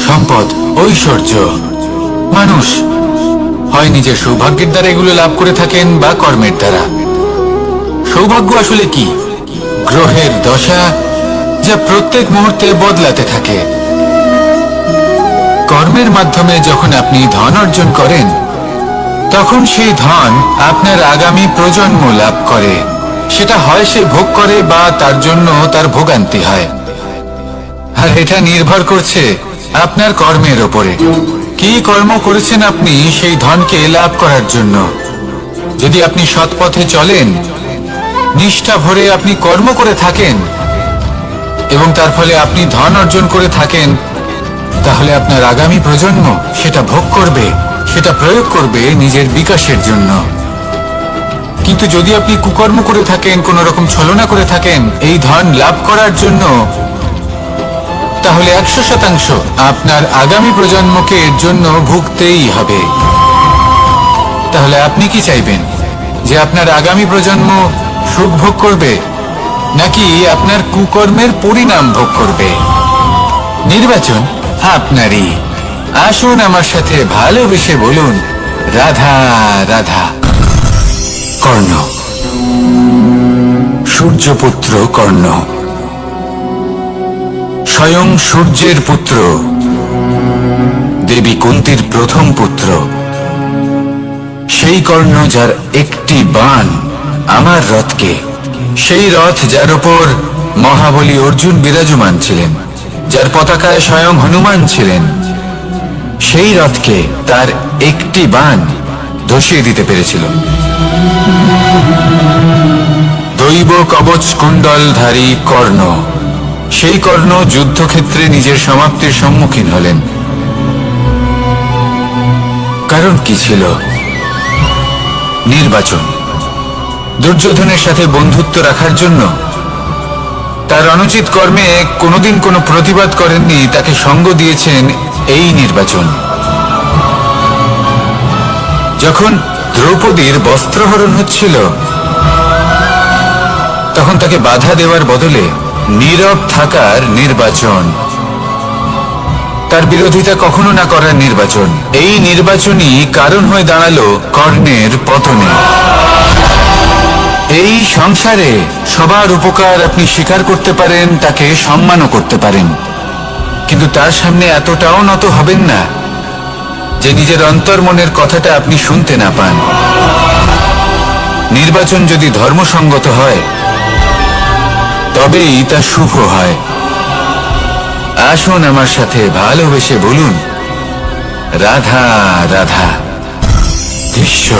সম্পদ, ঐশ্বর্য, মানুষ হয় নিজের সৌভাগ্যের দ্বারা এগুলো লাভ করে থাকেন বা কর্মের দ্বারা। সৌভাগ্য আসলে কি? গ্রহের দশা যা প্রত্যেক মুহূর্তে বদলাতে থাকে। কর্মের মাধ্যমে যখন আপনি ধন অর্জন করেন, তখন সেই ধন আপনার আগামী প্রজন্ম লাভ করে। সেটা হয় সে ভোগ করে বা তার জন্য তার ভোগান্তি হয়, আর এটা নির্ভর করছে আপনার কর্মের ওপরে। কি কর্ম করেছেন আপনি সেই ধনকে লাভ করার জন্য? যদি আপনি সৎ পথে চলেন, নিষ্ঠা ভরে আপনি কর্ম করে থাকেন এবং তার ফলে আপনি ধন অর্জন করে থাকেন, তাহলে আপনার আগামী প্রজন্ম সেটা ভোগ করবে, সেটা প্রয়োগ করবে নিজের বিকাশের জন্য। কিন্তু যদি আপনি কুকর্ম করে থাকেন, কোন রকম ছলনা করে থাকেন এই ধন লাভ করার জন্য, তাহলে 100% আপনার আগামী প্রজন্মকে এর জন্য ভুগতেই হবে। তাহলে আপনি কি চাইবেন? যে আপনার আগামী প্রজন্ম সুখ ভোগ করবে, নাকি আপনার কুকর্মের পরিণাম ভোগ করবে? নির্বাচন আপনারই। আসুন আমার সাথে ভালোবেসে বলুন, রাধা রাধা। কর্ণ, সূর্যপুত্র কর্ণ, স্বয়ং সূর্যের পুত্র, দেবী কুন্তির প্রথম পুত্র। সেই কর্ণ যার একটি বাণ আমার রথকে, সেই রথ যার উপর মহাবলী অর্জুন বিরাজমান ছিলেন, যার পতাকায় স্বয়ং হনুমান ছিলেন, সেই রথকে তার একটি বাণ ধসিয়ে দিতে পেরেছিল। দৈব কবচ কুণ্ডলধারী কর্ণ, সেই কর্ণ যুদ্ধক্ষেত্রে নিজের সমাপ্তির সম্মুখীন হলেন। কারণ কি ছিল? নির্বাচন। দুর্যোধনের সাথে বন্ধুত্ব রাখার জন্য তার অনুচিত কর্মে কোনোদিন কোনো প্রতিবাদ করেননি, তাকে সঙ্গ দিয়েছেন এই নির্বাচন। যখন দ্রৌপদীর বস্ত্রহরণ হচ্ছিল, তখন তাকে বাধা দেওয়ার বদলে নীরব থাকার নির্বাচন, তার বিরোধিতা কখনো না করার নির্বাচন। এই নির্বাচনই কারণ হয়ে দাঁড়ালো কর্ণের পতনে। এই সংসারে সবার উপকার আপনি স্বীকার করতে পারেন, তাকে সম্মানও করতে পারেন, কিন্তু তার সামনে এতটাও নত হবেন না যে নিজের অন্তর্মনের কথাটা আপনি শুনতে না পান। নির্বাচন যদি ধর্মসঙ্গত হয়, তবেই তা শুভ হয়। আসুন আমার সাথে ভালোবেসে বলুন, রাধা রাধা। ভীষ্ম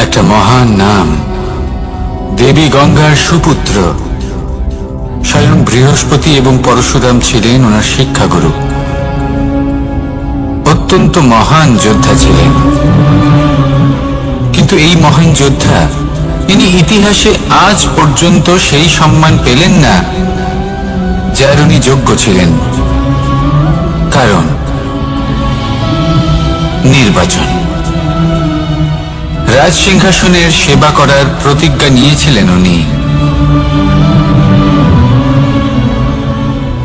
একটা মহান নাম, দেবী গঙ্গার সুপুত্র। স্বয়ং বৃহস্পতি এবং পরশুরাম ছিলেন ওনার শিক্ষাগুরু। অত্যন্ত মহান যোদ্ধা ছিলেন, কিন্তু এই মহান যোদ্ধা ইনি ইতিহাসে আজ পর্যন্ত সেই সম্মান পেলেন না যার উনি যোগ্য ছিলেন। কারণ নির্বাচন। রাজ সিংহাসনের সেবা করার প্রতিজ্ঞা নিয়েছিলেন উনি।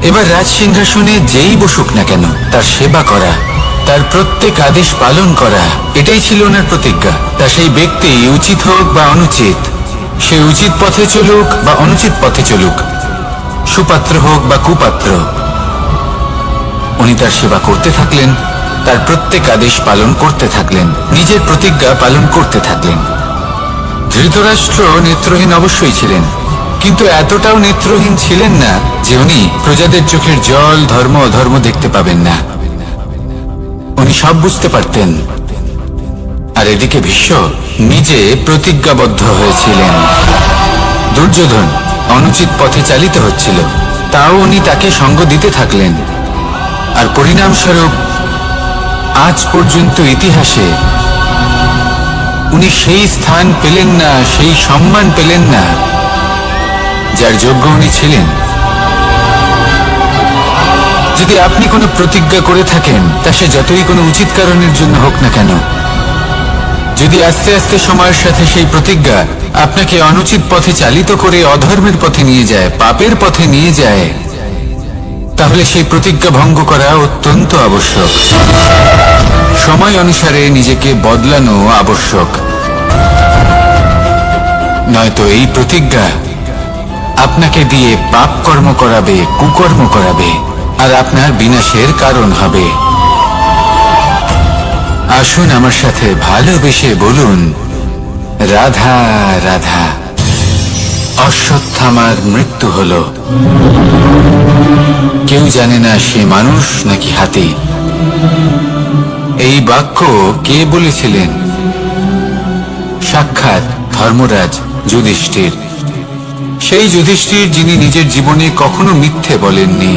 এবার রাজ সিংহাসনে যেই বসুক না কেন, তার সেবা করা, তার প্রত্যেক আদেশ পালন করা, এটাই ছিল ওনার প্রতিজ্ঞা। তা সেই ব্যক্তি উচিত হোক বা অনুচিত, সে উচিত পথে চলুক বা অনুচিত পথে চলুক, সুপাত্র হোক বা কুপাত্র, উনি তার সেবা করতে থাকলেন, তার প্রত্যেক আদেশ পালন করতে থাকলেন, নিজের প্রতিজ্ঞা পালন করতে থাকলেন। ধৃতরাষ্ট্র নেত্রহীন অবশ্যই ছিলেন, কিন্তু এতটাও নেত্রহীন ছিলেন না যে উনি প্রজাদের চোখের জল, ধর্ম অধর্ম দেখতে পাবেন না। উনি সব বুঝতে পারতেন। আর এদিকে ভীষ্ম নিজে প্রতিজ্ঞাবদ্ধ হয়েছিলেন। দুর্যোধন অনুচিত পথে চালিত হচ্ছিল, তাও উনি তাকে সঙ্গ দিতে থাকলেন। আর পরিণামস্বরূপ আজ পর্যন্ত ইতিহাসে উনি সেই স্থান পেলেন না, সেই সম্মান পেলেন না যার যোগ্য উনি ছিলেন। যদি আপনি কোনো প্রতিজ্ঞা করে থাকেন, তা সে যতই কোনো উচিত কারণের জন্য হোক না কেন, যদি আস্তে আস্তে সময়ের সাথে সেই প্রতিজ্ঞা আপনাকে অনুচিত পথে চালিত করে অধর্মের পথে নিয়ে যায়, পাপের পথে নিয়ে যায়, তাহলে সেই প্রতিজ্ঞা ভঙ্গ করা অত্যন্ত আবশ্যক। সময় অনুসারে নিজেকে বদলানো আবশ্যক, নয়তো এই প্রতিজ্ঞা আপনাকে দিয়ে পাপ কর্ম করাবে, কুকর্ম করাবে, আর আপনার বিনাশের কারণ হবে। আসুন আমার সাথে ভালোবেসে বলুন, রাধা রাধা। অশ্বত্থামার মৃত্যু হলো। কেউ জানে না সে মানুষ নাকি হাতি। এই বাক্য কে বলেছিলেন? সাক্ষাৎ ধর্মরাজ যুধিষ্ঠির। সেই যুধিষ্ঠির যিনি নিজের জীবনে কখনো মিথ্যে বলেননি,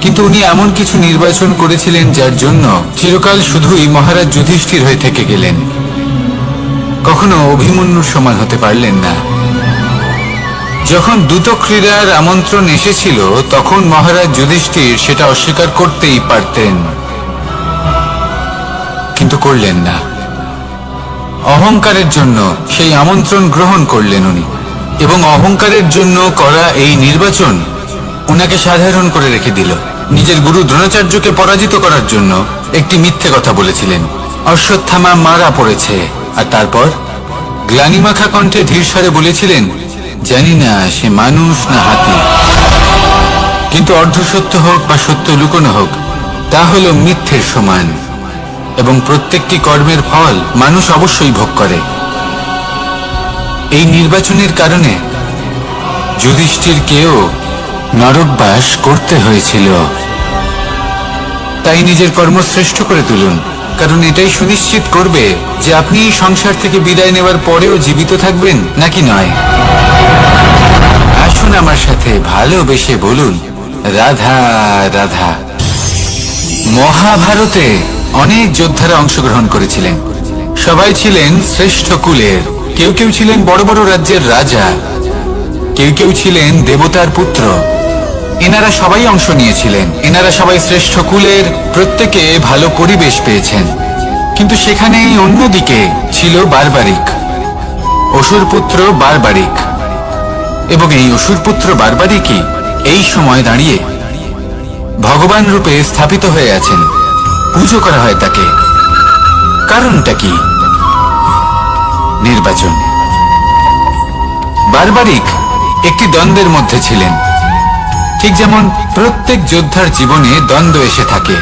কিন্তু উনি এমন কিছু নির্বাচন করেছিলেন যার জন্য চিরকাল শুধুই মহারাজ যুধিষ্ঠির হয়ে থেকে গেলেন, কখনো অভিমন্যুর সমান হতে পারলেন না। যখন দ্যুতক্রীড়ার আমন্ত্রণ এসেছিল, তখন মহারাজ যুধিষ্ঠির সেটা অস্বীকার করতেই পারতেন, কিন্তু করলেন না। অহংকারের জন্য সেই আমন্ত্রণ গ্রহণ করলেন উনি, এবং অহংকারের জন্য করা এই নির্বাচন ওনাকে সাধারণ করে রেখে দিল। নিজের গুরু দ্রোণাচার্যকে পরাজিত করার জন্য একটি মিথ্যে কথা বলেছিলেন। অশ্বত্থামা মারা পড়েছে, আর তারপর গ্লানিমাখা কণ্ঠে ধীরস্বরে বলেছিলেন, জানি না সে মানুষ না হাতি। কিন্তু অর্ধসত্য হোক বা সত্য লুকোনো হোক, তা হল মিথ্যের সমান, এবং প্রত্যেকটি কর্মের ফল মানুষ অবশ্যই ভোগ করে। এই নির্বাচনের কারণে যুধিষ্ঠিরকেও নরকবাস করতে হয়েছিল। তাই নিজের কর্ম শ্রেষ্ঠ করে তুলুন, কারণ এটাই সুনিশ্চিত করবে যে আপনি এই সংসার থেকে বিদায় নেওয়ার পরেও জীবিত থাকবেন নাকি নয়। আসুন আমার সাথে ভালোবেসে বলুন, রাধা রাধা। মহাভারতে অনেক যোদ্ধারা অংশগ্রহণ করেছিলেন। সবাই ছিলেন শ্রেষ্ঠ কুলের। কেউ কেউ ছিলেন বড় বড় রাজ্যের রাজা, কেউ কেউ ছিলেন দেবতার পুত্র। এনারা সবাই অংশ নিয়েছিলেন। এনারা সবাই শ্রেষ্ঠ কুলের, প্রত্যেকে ভালো পরিবেশ পেয়েছেন। কিন্তু সেখানে অন্যদিকে ছিল বারবারিক, অসুর পুত্র বারবারিক। এবং এই অসুর পুত্র বারবারিকই এই সময় দাঁড়িয়ে ভগবান রূপে স্থাপিত হয়ে আছেন। পুজো করা হয় তাকে। কারণটা কি? নির্বাচন। বারবারিক একটি দ্বন্দ্বের মধ্যে ছিলেন। ঠিক যেমন প্রত্যেক যোদ্ধার জীবনে দ্বন্দ্ব এসে থাকে,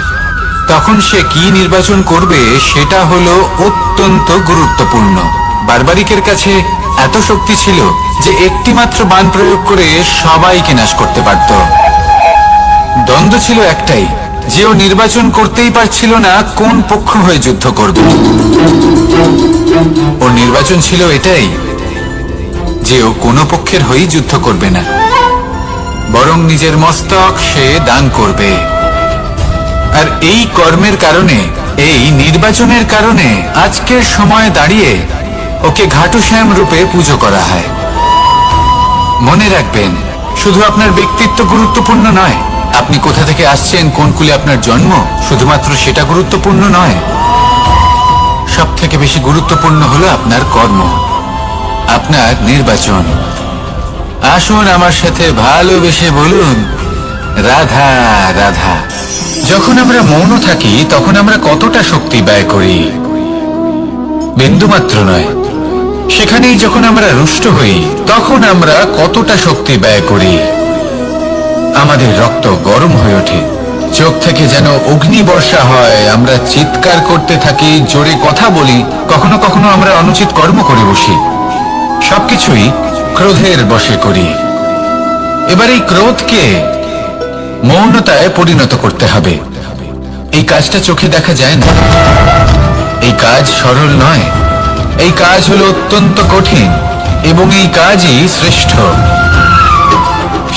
তখন সে কি নির্বাচন করবে সেটা হলো অত্যন্ত গুরুত্বপূর্ণ। বারবারিকের কাছে এত শক্তি ছিল যে একটি মাত্র বাণ প্রয়োগ করে সবাইকে নাশ করতে পারত। দ্বন্দ্ব ছিল একটাই, যে ও নির্বাচন করতেই পারছিল না কোন পক্ষ হয়ে যুদ্ধ করবে। ওর নির্বাচন ছিল এটাই যে ও কোনো পক্ষের হয়েই যুদ্ধ করবে না, বরং নিজের মস্তক সে দান করবে। আর এই কর্মের কারণে, এই নির্বাচনের কারণে আজকের সময়ে দাঁড়িয়ে ওকে ঘাটুশ্যাম রূপে পুজো করা হয়। মনে রাখবেন, শুধু আপনার ব্যক্তিত্ব গুরুত্বপূর্ণ নয়, আপনি কোথা থেকে আসছেন, কোন কুলে আপনার জন্ম, শুধুমাত্র সেটা গুরুত্বপূর্ণ নয়। সব থেকে বেশি গুরুত্বপূর্ণ হলো আপনার কর্ম, আপনার নির্বাচন। আসুন আমার সাথে ভালোবেসে বলুন, রাধা রাধা। যখন আমরা মৌন থাকি তখন আমরা কতটা শক্তি ব্যয় করি, বিন্দুমাত্র নয়। সেখানেই যখন আমরা রুষ্ট হই তখন আমরা কতটা শক্তি ব্যয় করি। আমাদের রক্ত গরম হয়ে ওঠে, চোখ থেকে যেন অগ্নি বর্ষা হয়, আমরা চিৎকার করতে থাকি, জোরে কথা বলি, কখনো কখনো আমরা অনুচিত কর্ম করে বসি। সবকিছুই ক্রোধের বশে করি। এবার এই ক্রোধকে মৌনতায় পরিণত করতে হবে। এই কাজটা চোখে দেখা যায় না, এই কাজ সরল নয়, এই কাজ হলো অত্যন্ত কঠিন, এবং এই কাজই শ্রেষ্ঠ।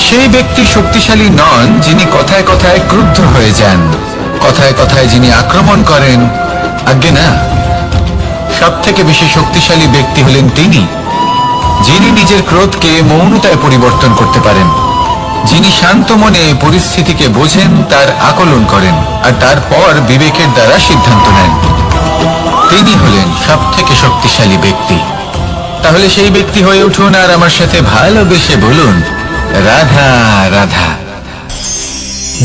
সেই ব্যক্তি শক্তিশালী নন যিনি কথায় কথায় ক্রুদ্ধ হয়ে যান, কথায় কথায় যিনি আক্রমণ করেন। আজ্ঞে না, সব থেকে বেশি শক্তিশালী ব্যক্তি হলেন তিনি যিনি নিজের ক্রোধকে মৌনতায় পরিবর্তন করতে পারেন, যিনি শান্ত মনে পরিস্থিতিকে বোঝেন, তার আকলন করেন, আর তারপর বিবেকের দ্বারা সিদ্ধান্ত নেন। তিনি হলেন সব থেকে শক্তিশালী ব্যক্তি। তাহলে সেই ব্যক্তি হয়ে উঠুন আর আমার সাথে ভালোবেসে বলুন, রাধা রাধা।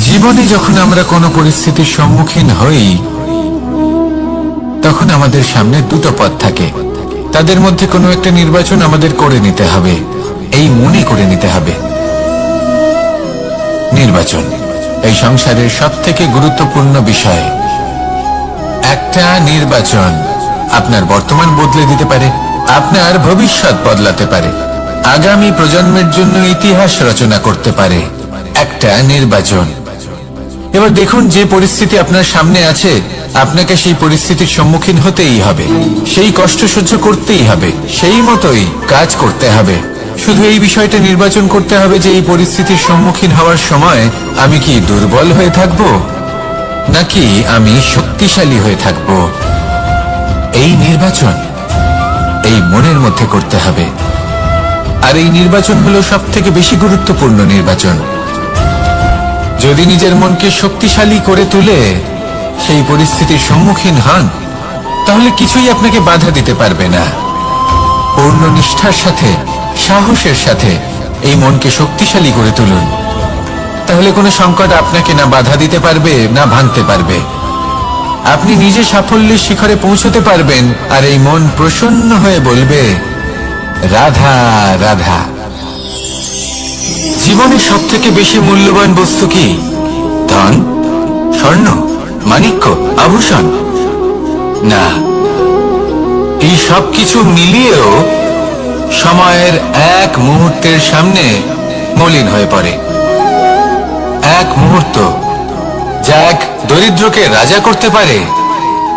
জীবনে যখন আমরা কোনো পরিস্থিতির সম্মুখীন হই তখন আমাদের সামনে দুটো পথ থাকে, তাদের মধ্যে কোনো একটা নির্বাচন আমাদের করে নিতে হবে, এই মনে করে নিতে হবে। নির্বাচন এই সংসারের সব থেকে গুরুত্বপূর্ণ বিষয়। একটা নির্বাচন আপনার বর্তমান বদলে দিতে পারে, আপনার ভবিষ্যৎ বদলাতে পারে, আগামী প্রজন্মের জন্য ইতিহাস রচনা করতে পারে। একটা নির্বাচন। এবার দেখুন, যে পরিস্থিতি আপনার সামনে আছে, আপনাকে সেই পরিস্থিতির সম্মুখীন হতেই হবে, সেই কষ্ট সহ্য করতেই হবে, সেই মতোই কাজ করতে হবে। শুধু এই বিষয়টা নির্বাচন করতে হবে যে এই পরিস্থিতির সম্মুখীন হওয়ার সময় আমি কি দুর্বল হয়ে থাকব নাকি আমি শক্তিশালী হয়ে থাকব। এই নির্বাচন এই মনের মধ্যে করতে হবে। আর এই নির্বাচন হলো সব থেকে বেশি গুরুত্বপূর্ণ নির্বাচন। যদি নিজের মনকে শক্তিশালী করে তুলে সেই পরিস্থিতির সম্মুখীন হন, তাহলে কিছুই আপনাকে বাধা দিতে পারবে না। পূর্ণ নিষ্ঠার সাথে, সাহসের সাথে এই মনকে শক্তিশালী করে তুলুন, তাহলে কোনো সংকট আপনাকে না বাধা দিতে পারবে না ভাঙতে পারবে। আপনি নিজে সাফল্যের শিখরে পৌঁছতে পারবেন, আর এই মন প্রসন্ন হয়ে বলবে, রাধা রাধা। জীবনে সব থেকে বেশি মূল্যবান বস্তু কি? ধন, স্বর্ণ, মাণিক্য, আভূষণ? না, এই সব কিছু মিলিয়েও সময়ের এক মুহূর্তের সামনে মলিন হয়ে পড়ে। এক মুহূর্ত যা এক দরিদ্রকে রাজা করতে পারে,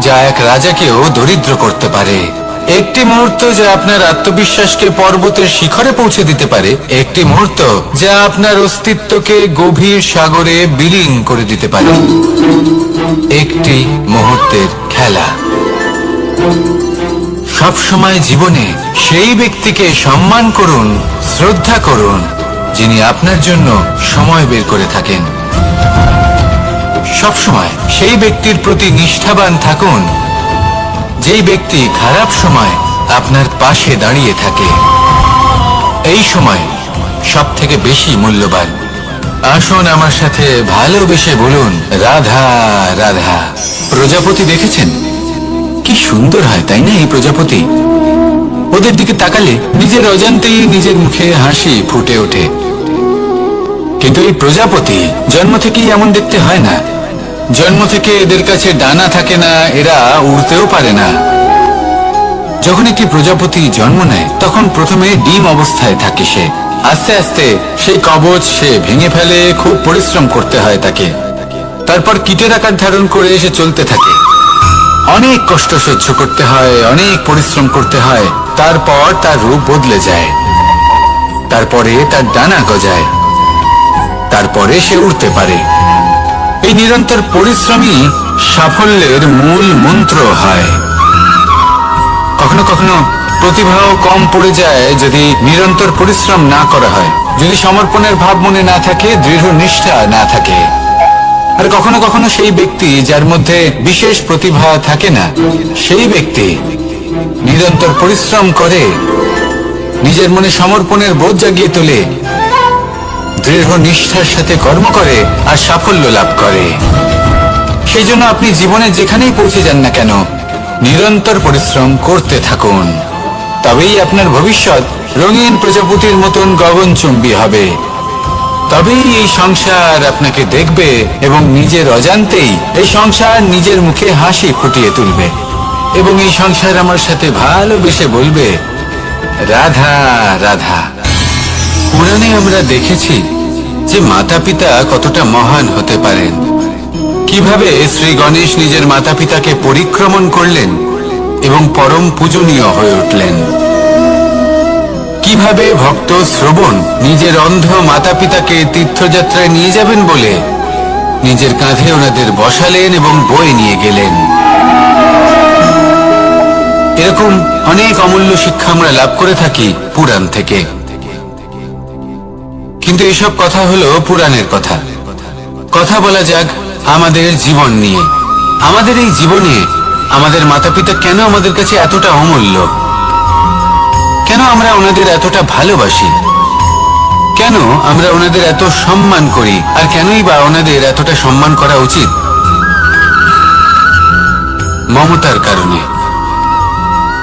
যা এক রাজাকেও দরিদ্র করতে পারে। একটি মুহূর্ত যা আপনার আত্মবিশ্বাসকে পর্বতের শিখরে পৌঁছে দিতে পারে, একটি মুহূর্ত যা আপনার অস্তিত্বকে গভীর সাগরে বিলীন করে দিতে পারে। একটি মুহূর্তের খেলা। সব সময় জীবনে সেই ব্যক্তিকে সম্মান করুন, শ্রদ্ধা করুন, যিনি আপনার জন্য সময় বের করে থাকেন। সব সময় সেই ব্যক্তির প্রতি নিষ্ঠাবান থাকুন, যেই ব্যক্তি খারাপ সময় আপনার পাশে দাঁড়িয়ে থাকে। এই সময় সব থেকে বেশি মূল্যবান। আসুন আমার সাথে ভালোবেসে বলুন, রাধা রাধা। প্রজাপতি দেখেছেন? কি সুন্দর হয়, তাই না? এই প্রজাপতি, ওদের দিকে তাকালে নিজের অজান্তেই নিজের মুখে হাসি ফুটে ওঠে। কিন্তু এই প্রজাপতি জন্ম থেকেই এমন দেখতে হয় না। জন্ম থেকে এদের কাছে ডানা থাকে না, এরা উড়তেও পারে না। যখন একটি প্রজাপতি জন্ম নেয় তখন প্রথমে ডিম অবস্থায় থাকে সে। আস্তে আস্তে সেই কবচ সে ভেঙে ফেলে, খুব পরিশ্রম করতে হয় তাকে। তারপর কীটের আকার ধারণ করে সে চলতে থাকে। অনেক কষ্ট সহ্য করতে হয়, অনেক পরিশ্রম করতে হয়। তারপর তার রূপ বদলে যায়, তারপরে তার ডানা গজায়, তারপরে সে উড়তে পারে। এই নিরন্তর পরিশ্রমই সাফল্যের মূল মন্ত্র হয়। কখনো কখনো প্রতিভাও কম পড়ে যায় যদি নিরন্তর পরিশ্রম না করা হয়, যদি সমর্পণের ভাব মনে না থাকে, দৃঢ় নিষ্ঠা না থাকে। আর কখনো কখনো সেই ব্যক্তি যার মধ্যে বিশেষ প্রতিভা থাকে না, সেই ব্যক্তি নিরন্তর পরিশ্রম করে, নিজের মনে সমর্পণের বোধ জাগিয়ে তোলে, দৃঢ় নিষ্ঠার সাথে কর্ম করে আর সাফল্য লাভ করে। সেই জন্য আপনি জীবনে যেখানেই পৌঁছে যান না কেন, নিরন্তর পরিশ্রম করতে থাকুন। তবেই আপনার ভবিষ্যৎ রঙিন প্রজাপতির মতন গগনচুম্বী হবে। তবেই এই সংসার আপনাকে দেখবে এবং নিজের অজান্তেই এই সংসার নিজের মুখে হাসি ফুটিয়ে তুলবে এবং এই সংসার আমার সাথে ভালোবেসে বলবে, রাধা রাধা। পুরাণে আমরা দেখেছি যে মাতা পিতা কতটা মহান হতে পারেন। কিভাবে শ্রী গণেশ নিজের মাতা পিতাকে পরিক্রমণ করলেন এবং পরম পূজনীয় হয়ে উঠলেন। কিভাবে ভক্ত শ্রবণ নিজের অন্ধ মাতা পিতাকে তীর্থযাত্রায় নিয়ে যাবেন বলে নিজের কাঁধে ওনাদের বসালেন এবং বয়ে নিয়ে গেলেন। এরকম অনেক অমূল্য শিক্ষা আমরা লাভ করে থাকি পুরাণ থেকে। কিন্তু এসব কথা হলো পুরাণের কথা। কথা বলা যাক আমাদের জীবন নিয়ে। আমাদের এই জীবনে আমাদের মাতা পিতা কেন আমাদের কাছে এতটা অমূল্য? কেন আমরা ওনাদের এতটা ভালোবাসি? কেন আমরা ওনাদের এত সম্মান করি? আর কেনই বা ওনাদের এতটা সম্মান করা উচিত? মমতার কারণে।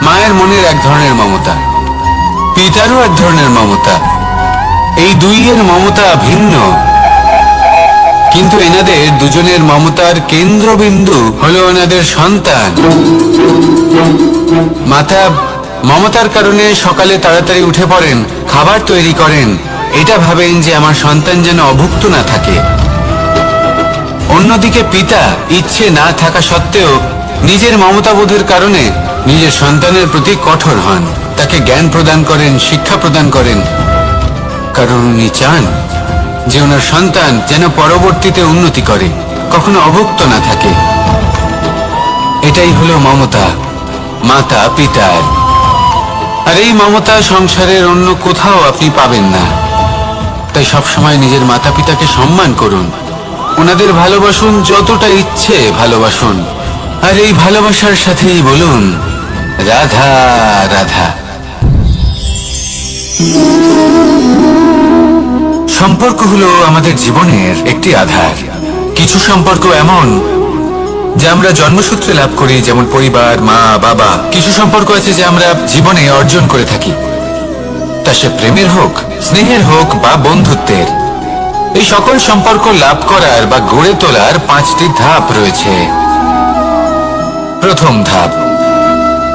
মায়ের মনের এক ধরনের মমতা, পিতারও এক ধরনের মমতা। এই দুইয়ের মমতা ভিন্ন, কিন্তু এনাদের দুজনের মমতার কেন্দ্রবিন্দু হলো এনাদের সন্তান। মাতা মমতার কারণে সকালে তাড়াতাড়ি উঠে পড়েন, খাবার তৈরি করেন, এটা ভাবেন যে আমার সন্তান যেন অভুক্ত না থাকে। অন্যদিকে পিতা ইচ্ছে না থাকা সত্ত্বেও নিজের মমতাবোধের কারণে নিজের সন্তানের প্রতি কঠোর হন, তাকে জ্ঞান প্রদান করেন, শিক্ষা প্রদান করেন, কারণ উনি চান যে ওনার সন্তান যেন পরবর্তীতে উন্নতি করে, কখনো অভুক্ত না থাকে। এটাই হলো মমতা মাতা পিতার। আর এই মমতা সংসারের অন্য কোথাও আপনি পাবেন না। তাই সবসময় নিজের মাতা পিতাকে সম্মান করুন, ওনাদের ভালোবাসুন, যতটা ইচ্ছে ভালোবাসুন। আর এই ভালোবাসার সাথেই বলুন, রাধা রাধা। সম্পর্ক হলো আমাদের জীবনের একটি আধার। কিছু সম্পর্ক এমন যা আমরা জন্মসূত্রে লাভ করি, যেমন পরিবার, মা বাবা। কিছু সম্পর্ক আছে যা আমরা জীবনে অর্জন করে থাকি, তা সে প্রেমের হোক, স্নেহের হোক বা বন্ধুত্বের। এই সকল সম্পর্ক লাভ করার বা গড়ে তোলার 5টি ধাপ রয়েছে। প্রথম ধাপ,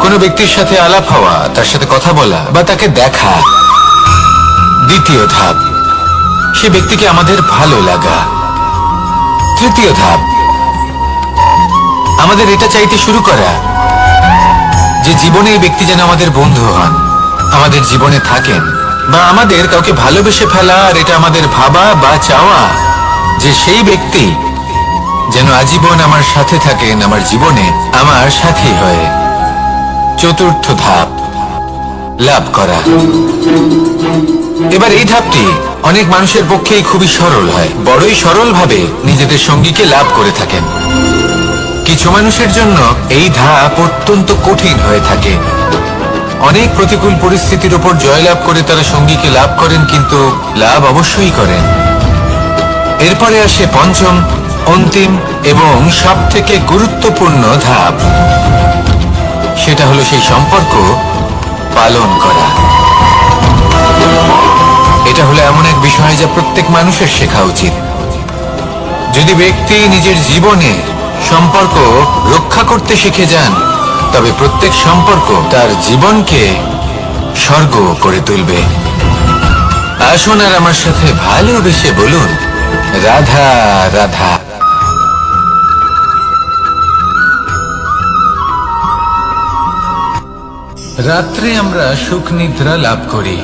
কোনো ব্যক্তির সাথে আলাপ হওয়া, তার সাথে কথা বলা বা তাকে দেখা। দ্বিতীয় ধাপ, সে ব্যক্তিকে আমাদের ভালো লাগা। তৃতীয় ধাপ, আমাদের এটা চাইতে শুরু করা যে জীবনে এই ব্যক্তি যেন আমাদের বন্ধু হন, আমাদের জীবনে থাকেন, বা আমাদের কাউকে ভালোবেসে ফেলা। আর এটা আমাদের ভাবা বা চাওয়া যে সেই ব্যক্তি যেন আজীবন আমার সাথে থাকেন, আমার জীবনে আমার সাথী হয়ে। চতুর্থ ধাপ, লাভ করা। এবার এই ধাপটি অনেক মানুষের পক্ষেই খুবই সরল হয়, বড়ই সরলভাবে নিজেদের সঙ্গীকে লাভ করে থাকেন। কিছু মানুষের জন্য এই ধাপ অত্যন্ত কঠিন হয়ে থাকে। অনেক প্রতিকূল পরিস্থিতির উপর জয়লাভ করে তারা সঙ্গীকে লাভ করেন, কিন্তু লাভ অবশ্যই করেন। এরপরে আসে পঞ্চম, অন্তিম এবং সবথেকে গুরুত্বপূর্ণ ধাপ। সেটা হলো সেই সম্পর্ক পালন করা। এটা হলো এমন এক বিষয় যা প্রত্যেক মানুষের শেখা উচিত। যদি ব্যক্তি নিজের জীবনে সম্পর্ক রক্ষা করতে শিখে যান, তবে প্রত্যেক সম্পর্ক তার জীবনকে স্বর্গ করে তুলবে। আসুন আর আমার সাথে ভালোবেসে বলুন, রাধা রাধা। রাত্রে আমরা সুখ নিদ্রা লাভ করি,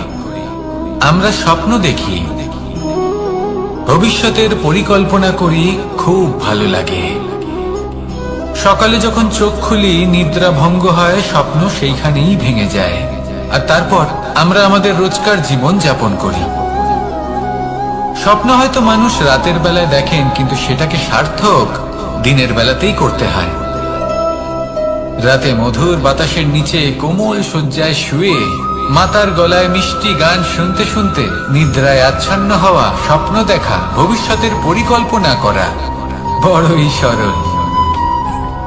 আমরা স্বপ্ন দেখি, ভবিষ্যতের পরিকল্পনা করি, খুব ভালো লাগে। সকালে যখন চোখ খুলি, নিদ্রা ভঙ্গ হয়, স্বপ্ন সেইখানেই ভেঙে যায়, আর তারপর আমরা আমাদের রোজকার জীবন যাপন করি। স্বপ্ন হয়তো মানুষ রাতের বেলায় দেখেন, কিন্তু সেটাকে সার্থক দিনের বেলাতেই করতে হয়। রাতে মধুর বাতাসের নিচে কোমল শয্যায় শুয়ে মাতার গলায় মিষ্টি গান শুনতে শুনতে নিদ্রায় আচ্ছন্ন হওয়া, স্বপ্ন দেখা, ভবিষ্যতের পরিকল্পনা করা বড়ই সরল।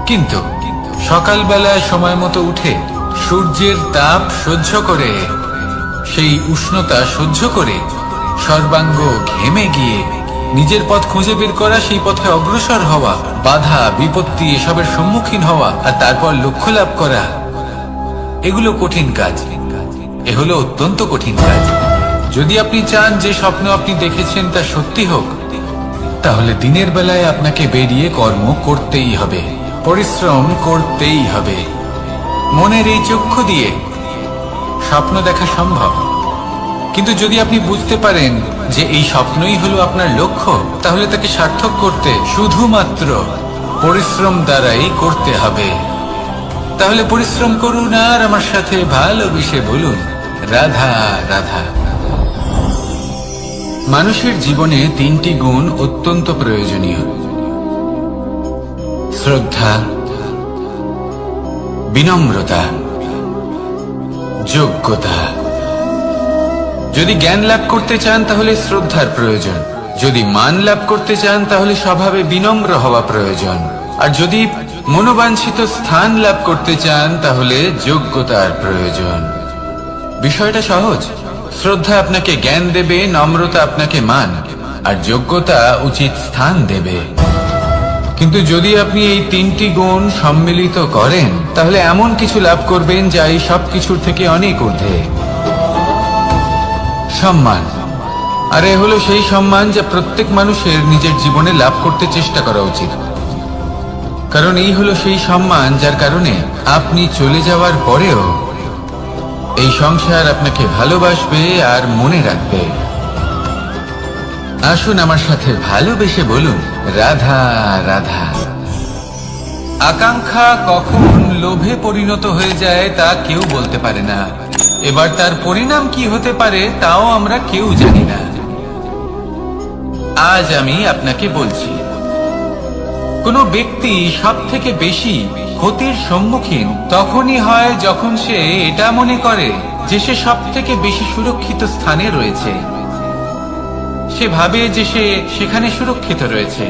কিন্তু সকালবেলায় সময় মতো উঠে সূর্যের তাপ সহ্য করে, সেই উষ্ণতা সহ্য করে সর্বাঙ্গ ঘেমে গিয়ে নিজের পথ খুঁজে বের করা, সেই পথে অগ্রসর হওয়া, বাধা বিপত্তি এসবের সম্মুখীন হওয়া, আর তারপর লক্ষ্য লাভ করা, এগুলো কঠিন কাজ। এ হলো অত্যন্ত কঠিন কাজ। যদি আপনি চান যে স্বপ্ন আপনি দেখেছেন তা সত্যি হোক, তাহলে দিনের বেলায় আপনাকে বেরিয়ে কর্ম করতেই হবে, পরিশ্রম করতেই হবে। মনের এই চক্ষু দিয়ে স্বপ্ন দেখা সম্ভব, কিন্তু যদি আপনি বুঝতে পারেন যে এই স্বপ্নই হলো আপনার লক্ষ্য, তাহলে তাকে সার্থক করতে শুধুমাত্র পরিশ্রম দ্বারাই করতে হবে। তাহলে পরিশ্রম করুন আর আমার সাথে ভালোবেসে বলুন, রাধা রাধা। মানুষের জীবনে তিনটি গুণ অত্যন্ত প্রয়োজনীয়: শ্রদ্ধা, বিনম্রতা, যোগ্যতা। যদি জ্ঞান লাভ করতে চান তাহলে শ্রদ্ধার প্রয়োজন, যদি মান লাভ করতে চান তাহলে স্বভাবে বিনম্র হওয়া প্রয়োজন, আর যদি মনোবাঞ্ছিত স্থান লাভ করতে চান তাহলে যোগ্যতার প্রয়োজন। বিষয়টা সহজ। শ্রদ্ধা আপনাকে জ্ঞান দেবে, নম্রতা আপনাকে মান, আর যোগ্যতা উচিত স্থান দেবে। কিন্তু যদি আপনি এই তিনটি গুণ সম্মিলিত করেন, তাহলে এমন কিছু লাভ করবেন যা এই সব কিছুর থেকে অনেক ঊর্ধ্বে। সম্মান। আর এ হলো সেই সম্মান যা প্রত্যেক মানুষের নিজের জীবনে লাভ করতে চেষ্টা করা উচিত, কারণ এই হলো সেই সম্মান যার কারণে আপনি চলে যাওয়ার পরেও এই সংসার আপনাকে ভালোবাসবে আর মনে রাখবে। আসুন আমার সাথে ভালোবেসে বলুন, রাধা রাধা। আকাঙ্ক্ষা কখন লোভে পরিণত হয়ে যায় তা কেউ বলতে পারে না। এবার তার পরিণাম কি হতে পারে তাও আমরা কেউ জানি না। আজ আমি আপনাকে বলছি, কোনো ব্যক্তি সব থেকে বেশি ক্ষতির সম্মুখীন তখনই হয় যখন সে এটা মনে করে যে সে সব থেকে বেশি সুরক্ষিত স্থানে রয়েছে। সে ভাবে যে সে সেখানে সুরক্ষিত রয়েছে।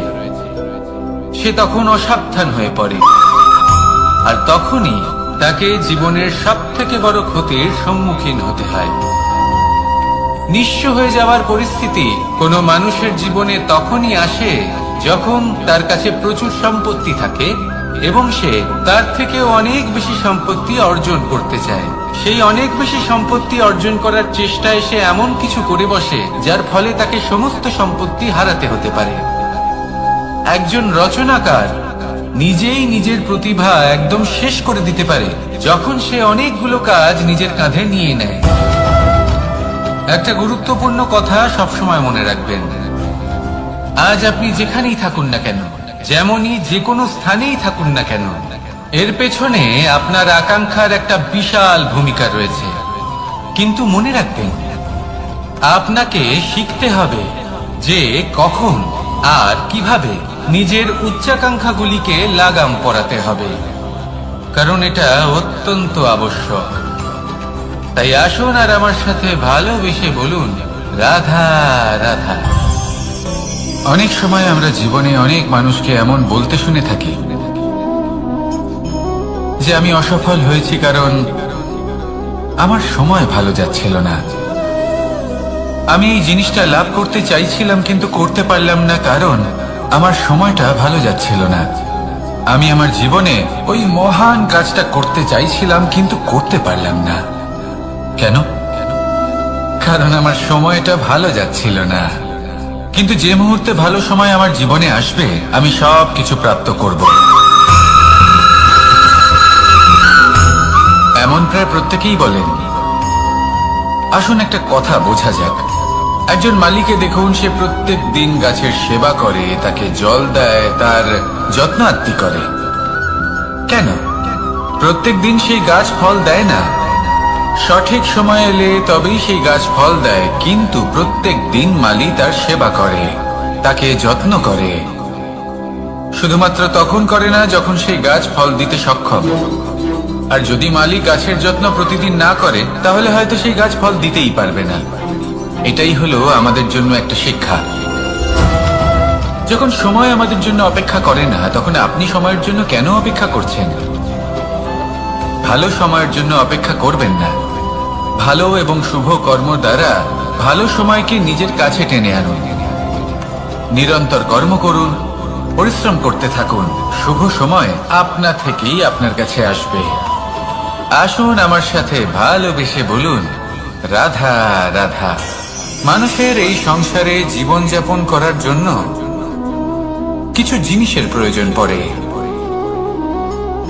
সে তখন অসাবধান হয়ে পড়ে, আর তখনই তাকে জীবনের সব থেকে বড় ক্ষতির সম্মুখীন হতে হয়। নিঃস্ব হয়ে যাওয়ার পরিস্থিতি কোনো মানুষের জীবনে তখনই আসে যখন তার কাছে প্রচুর সম্পত্তি থাকে এবং সে তার থেকেও অনেক বেশি সম্পত্তি অর্জন করতে চায়। সেই অনেক বেশি সম্পত্তি অর্জন করার চেষ্টায় সে এমন কিছু করে বসে যার ফলে তাকে সমস্ত সম্পত্তি হারাতে হতে পারে। একজন রচনাকার নিজেই নিজের প্রতিভা একদম শেষ করে দিতে পারে যখন সে অনেকগুলো কাজ নিজের কাঁধে নিয়ে নেয়। একটা গুরুত্বপূর্ণ কথা সবসময় মনে রাখবেন, আজ আপনি যেখানেই থাকুন না কেন, যেমনই যে কোনো স্থানেই থাকুন না কেন, এর পেছনে আপনার আকাঙ্ক্ষার একটা বিশাল ভূমিকা রয়েছে। কিন্তু মনে রাখবেন, আপনাকে শিখতে হবে যে কখন আর কিভাবে নিজের উচ্চাকাঙ্ক্ষাগুলিকে লাগাম পরাতে হবে, কারণ এটা অত্যন্ত আবশ্যক। তাই আসুন আর আমার সাথে ভালোবেসে বলুন, রাধা রাধা। অনেক সময় আমরা জীবনে অনেক মানুষকে এমন বলতে শুনে থাকি যে আমি অসফল হয়েছি কারণ আমার সময় ভালো যাচ্ছিল না, আমি এই জিনিসটা লাভ করতে চাইছিলাম কিন্তু করতে পারলাম না কারণ আমার সময়টা ভালো যাচ্ছিল না, আমি আমার জীবনে ওই মহান কাজটা করতে চাইছিলাম কিন্তু করতে পারলাম না। কেন? কারণ আমার সময়টা ভালো যাচ্ছিল না। কিন্তু যে মুহূর্তে ভালো সময় আমার জীবনে আসবে, আমি সব কিছু প্রাপ্ত করব। এমন প্রায় প্রত্যেকেই বলেন। আসুন একটা কথা বোঝা যাক। একজন মালিকে দেখুন, সে প্রত্যেক দিন গাছের সেবা করে, তাকে জল দেয়, তার যত্ন আত্তি করে। কেন? প্রত্যেক দিন সেই গাছ ফল দেয় না। সঠিক সময় এলে তবেই সেই গাছ ফল দেয়, কিন্তু প্রত্যেক দিন মালি তার সেবা করে, তাকে যত্ন করে। শুধুমাত্র তখন করে না যখন সেই গাছ ফল দিতে সক্ষম। আর যদি মালি গাছের যত্ন প্রতিদিন না করে, তাহলে হয়তো সেই গাছ ফল দিতেই পারবে না। এটাই হলো আমাদের জন্য একটা শিক্ষা। যখন সময় আমাদের জন্য অপেক্ষা করে না, তখন আপনি সময়ের জন্য কেন অপেক্ষা করছেন? ভালো সময়ের জন্য অপেক্ষা করবেন না। ভালো এবং শুভ কর্ম দ্বারা ভালো সময়কে নিজের কাছে টেনে আনুন। নিরন্তর কর্ম করুন, পরিশ্রম করতে থাকুন, শুভ সময় আপনা থেকেই আপনার কাছে আসবে। আসুন আমার সাথে ভালোবেসে বলুন, রাধা রাধা। মানুষের এই সংসারে জীবনযাপন করার জন্য কিছু জিনিসের প্রয়োজন পড়ে।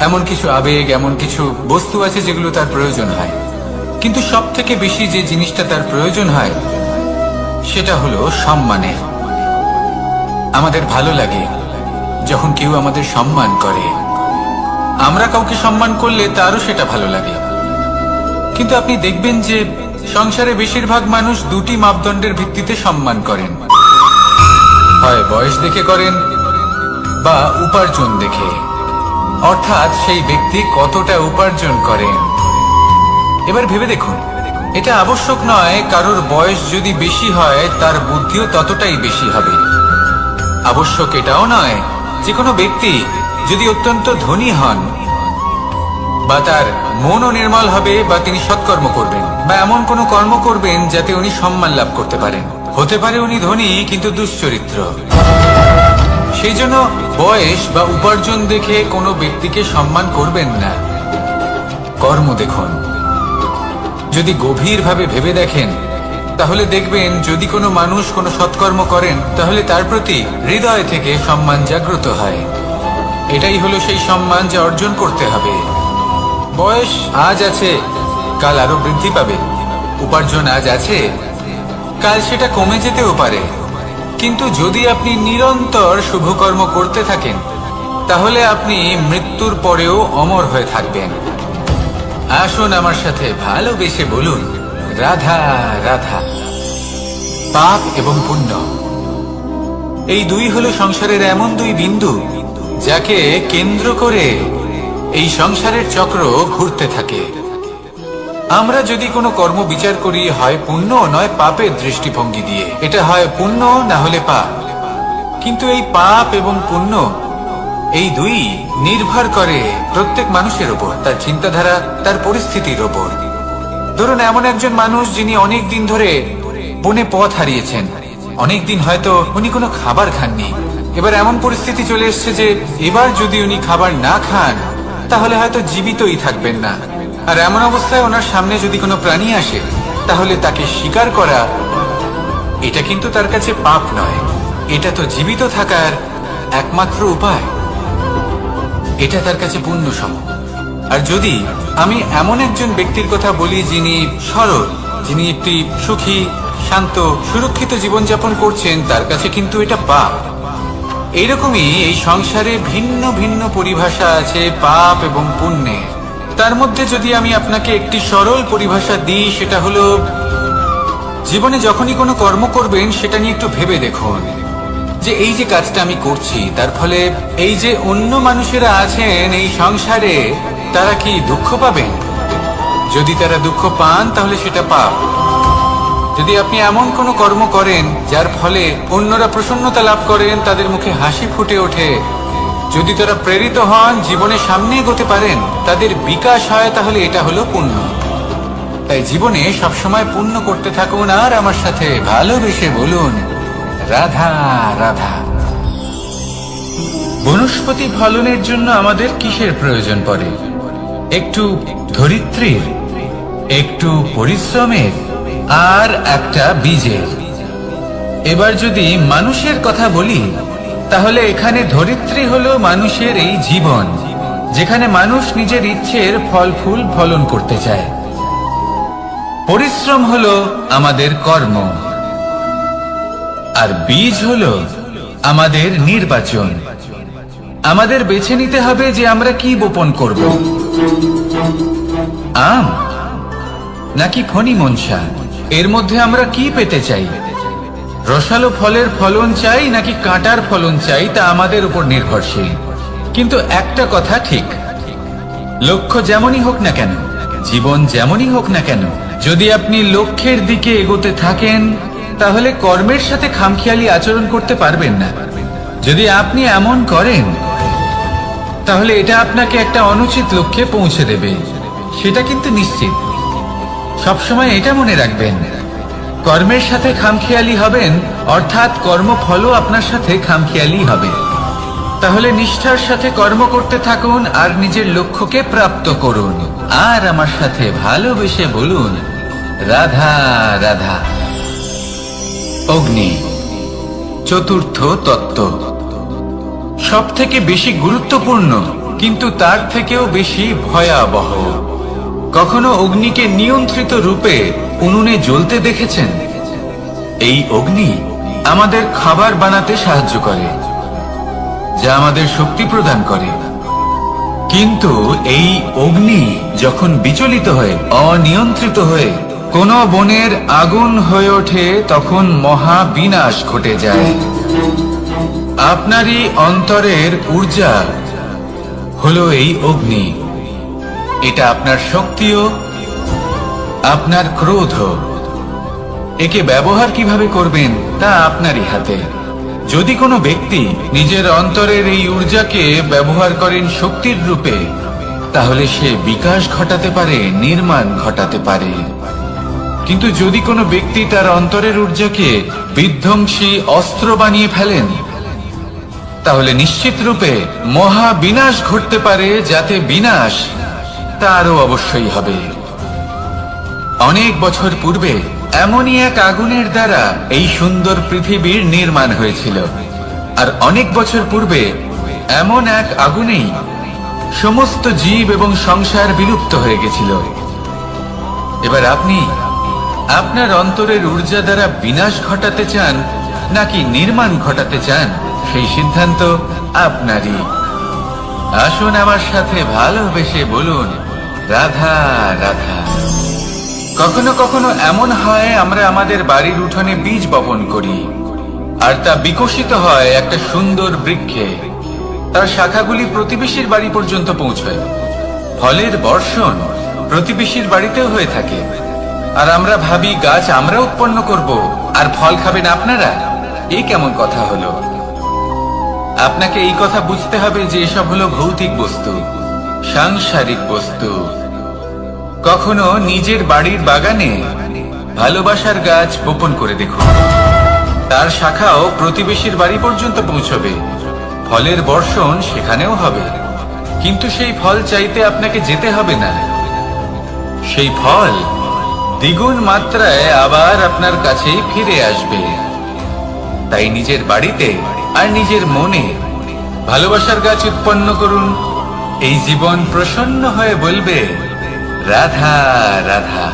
এমন কিছু আবেগ, এমন কিছু বস্তু আছে যেগুলো তার প্রয়োজন হয়। কিন্তু সব থেকে বেশি যে জিনিসটা তার প্রয়োজন হয় সেটা হলো সম্মানের। আমাদের ভালো লাগে যখন কেউ আমাদের সম্মান করে। আমরা কাউকে সম্মান করলে তারও সেটা ভালো লাগে। কিন্তু আপনি দেখবেন যে সংসারে বেশিরভাগ মানুষ দুটি মাপদণ্ডের ভিত্তিতে সম্মান করেন, হয় বয়স দেখে করেন বা উপার্জন দেখে, অর্থাৎ সেই ব্যক্তি কতটা উপার্জন করেন। এবার ভেবে দেখুন, এটা আবশ্যক নয় কারোর বয়স যদি বেশি হয় তার বুদ্ধিও ততটাই বেশি হবে। আবশ্যক এটাও নয় যে কোনো ব্যক্তি যদি অত্যন্ত ধনী হন বা তার মনও নির্মল হবে বা তিনি সৎকর্ম করবেন বা এমন কোনো কর্ম করবেন যাতে উনি সম্মান লাভ করতে পারেন। হতে পারে উনি ধনী কিন্তু দুশ্চরিত্র। সেই জন্য বয়স বা উপার্জন দেখে কোনো ব্যক্তিকে সম্মান করবেন না, কর্ম দেখুন। যদি গভীরভাবে ভেবে দেখেন তাহলে দেখবেন যদি কোনো মানুষ কোনো সৎকর্ম করেন তাহলে তার প্রতি হৃদয় থেকে সম্মান জাগ্রত হয়। এটাই হলো সেই সম্মান যা অর্জন করতে হবে। বয়স আজ আছে, কাল আরো বৃদ্ধি পাবে। উপার্জন আজ আছে, কাল সেটা কমে যেতেও পারে। কিন্তু যদি আপনি নিরন্তর শুভকর্ম করতে থাকেন তাহলে আপনি মৃত্যুর পরেও অমর হয়ে থাকবেন। আসুন আমার সাথে ভালোবেসে বলুন, রাধা রাধা। পাপ এবং পুণ্য, এই দুই হলো সংসারের এমন দুই বিন্দু যাকে কেন্দ্র করে এই সংসারের চক্র ঘুরতে থাকে। আমরা যদি কোনো কর্ম বিচার করি, হয় পুণ্য নয় পাপের দৃষ্টিভঙ্গি দিয়ে, এটা হয় পুণ্য না হলে পাপ। কিন্তু এই পাপ এবং পুণ্য এই দুই নির্ভর করে প্রত্যেক মানুষের উপর, তার চিন্তাধারা, তার পরিস্থিতির উপর। ধরুন এমন একজন মানুষ যিনি অনেক দিন ধরে বনে পথ হারিয়েছেন, অনেক দিন হয়তো উনি কোনো খাবার খাননি। এবার এমন পরিস্থিতি চলে এসছে যে এবার যদি উনি খাবার না খান তাহলে হয়তো জীবিতই থাকবেন না। আর এমন অবস্থায় ওনার সামনে যদি কোনো প্রাণী আসে তাহলে তাকে শিকার করা, এটা কিন্তু তার কাছে পাপ নয়, এটা তো জীবিত থাকার একমাত্র উপায়, এটা তার কাছে পুণ্য সম। আর যদি আমি এমন একজন ব্যক্তির কথা বলি যিনি সরল, যিনি একটি সুখী, শান্ত, সুরক্ষিত জীবনযাপন করছেন, তার কাছে কিন্তু এটা পাপ। এইরকমই এই সংসারে ভিন্ন ভিন্ন পরিভাষা আছে পাপ এবং পুণ্যের। তার মধ্যে যদি আমি আপনাকে একটি সরল পরিভাষা দিই, সেটা হলো জীবনে যখনই কোনো কর্ম করবেন সেটা নিয়ে একটু ভেবে দেখুন যে এই যে কাজটা আমি করছি তার ফলে এই যে অন্য মানুষেরা আছেন এই সংসারে, তারা কি দুঃখ পাবেন? যদি তারা দুঃখ পান তাহলে সেটা পাপ। যদি আপনি এমন কোনো কর্ম করেন যার ফলে অন্যরা প্রসন্নতা লাভ করেন, তাদের মুখে হাসি ফুটে ওঠে, যদি তারা প্রেরিত হন, জীবনে সামনে এগোতে পারেন, তাদের বিকাশ হয়, তাহলে এটা হলো পুণ্য। তাই জীবনে সবসময় পুণ্য করতে থাকুন আর আমার সাথে ভালোবেসে বলুন রাধা রাধা। বনস্পতি ফলনের জন্য আমাদের কিসের প্রয়োজন পড়ে? একটু ধরিত্রীর, একটু পরিশ্রমের, আর একটা বীজের। এবার যদি মানুষের কথা বলি, তাহলে এখানে ধরিত্রী হলো মানুষের এই জীবন, যেখানে মানুষ নিজের ইচ্ছের ফল ফুল ফলন করতে চায়। পরিশ্রম হলো আমাদের কর্ম, আর বীজ হলো আমাদের নির্বাচন। আমাদের বেছে নিতে হবে যে আমরা কি বপন করব, আম নাকি ফণি মনসা। এর মধ্যে আমরা কি পেতে চাই? রসালো ফলের ফলন চাই নাকি কাঁটার ফলন চাই, তা আমাদের উপর নির্ভরশীল। কিন্তু একটা কথা ঠিক, লক্ষ্য যেমনই হোক না কেন, জীবন যেমনই হোক না কেন, যদি আপনি লক্ষ্যের দিকে এগোতে থাকেন তাহলে কর্মের সাথে খামখেয়ালি আচরণ করতে পারবেন না। যদি আপনি এমন করেন তাহলে এটা আপনাকে একটা অনুচিত লক্ষ্যে পৌঁছে দেবে, সেটা কিন্তু নিশ্চিত। সবসময় এটা মনে রাখবেন, কর্মের সাথে খামখেয়ালি হবেন, অর্থাৎ কর্মফলও আপনার সাথে খামখেয়ালি হবে। তাহলে নিষ্ঠার সাথে কর্ম করতে থাকুন আর নিজের লক্ষ্যকে প্রাপ্ত করুন। আর আমার সাথে ভালোবেসে বলুন রাধা রাধা। অগ্নি চতুর্থ তত্ত্ব, সব থেকে বেশি গুরুত্বপূর্ণ কিন্তু তার থেকেও বেশি ভয়াবহ। কখনো অগ্নিকে নিয়ন্ত্রিত রূপে উনুনে জ্বলতে দেখেছেন? এই অগ্নি আমাদের খাবার বানাতে সাহায্য করে, যা আমাদের শক্তি প্রদান করে। কিন্তু এই অগ্নি যখন বিচলিত হয়ে, অনিয়ন্ত্রিত হয়ে কোন বনের আগুন হয়ে ওঠে, তখন মহা বিনাশ ঘটে যায়। আপনারই অন্তরের ঊর্জা হলো এই অগ্নি। এটা আপনার শক্তিও, আপনার ক্রোধ। একে ব্যবহার কিভাবে করবেন তা আপনারই হাতে। যদি কোনো ব্যক্তি নিজের অন্তরের এই ঊর্জাকে ব্যবহার করেন শক্তির রূপে, তাহলে সে বিকাশ ঘটাতে পারে, নির্মাণ ঘটাতে পারে। কিন্তু যদি কোনো ব্যক্তি তার অন্তরের ঊর্জাকে বিধ্বংসী অস্ত্র বানিয়ে ফেলেন, তাহলে নিশ্চিত রূপে মহা বিনাশ ঘটতে পারে, যাতে বিনাশ তারও অবশ্যই হবে। অনেক বছর পূর্বে এমনই এক আগুনের দ্বারা এই সুন্দর পৃথিবীর নির্মাণ হয়েছিল। আর অনেক বছর পূর্বে এমন এক আগুনেই সমস্ত জীব এবং সংসার বিলুপ্ত হয়ে গেছিল। এবার আপনি আপনার অন্তরের ঊর্জা দ্বারা বিনাশ ঘটাতে চান নাকি নির্মাণ ঘটাতে চান, সেই সিদ্ধান্ত আপনারই। আসুন আমার সাথে ভালোবেসে বলুন রাধা রাধা। কখনো কখনো এমন হয়, আমরা আমাদের বাড়ির উঠোনে বীজ বপন করি আর তা বিকশিত হয় একটা সুন্দর বৃক্ষে। তার শাখাগুলি প্রতিবেশীর বাড়ি পর্যন্ত পৌঁছয়। ফলের বর্ষণ প্রতিবেশীর বাড়িতেও হয়ে থাকে। আর আমরা ভাবি গাছ আমরা উৎপন্ন করব আর ফল খাবেন আপনারা। এই কেমন কথা হলো? আপনাকে এই কথা বুঝতে হবে যে এসব হলো ভৌতিক বস্তু, সাংসারিক বস্তু। কখনো নিজের বাড়ির বাগানে ভালোবাসার গাছ বপন করে দেখুন, তার শাখাও প্রতিবেশীর বাড়ি পর্যন্ত পৌঁছবে, ফলের বর্ষণ সেখানেও হবে। কিন্তু সেই ফল চাইতে আপনাকে যেতে হবে না, সেই ফল দ্বিগুণ মাত্রায় আবার আপনার কাছেই ফিরে আসবে। তাই নিজের বাড়িতে আর নিজের মনে ভালোবাসার গাছ উৎপন্ন করুন। এই জীবন প্রসন্ন হয়ে বলবে রাধা রাধা।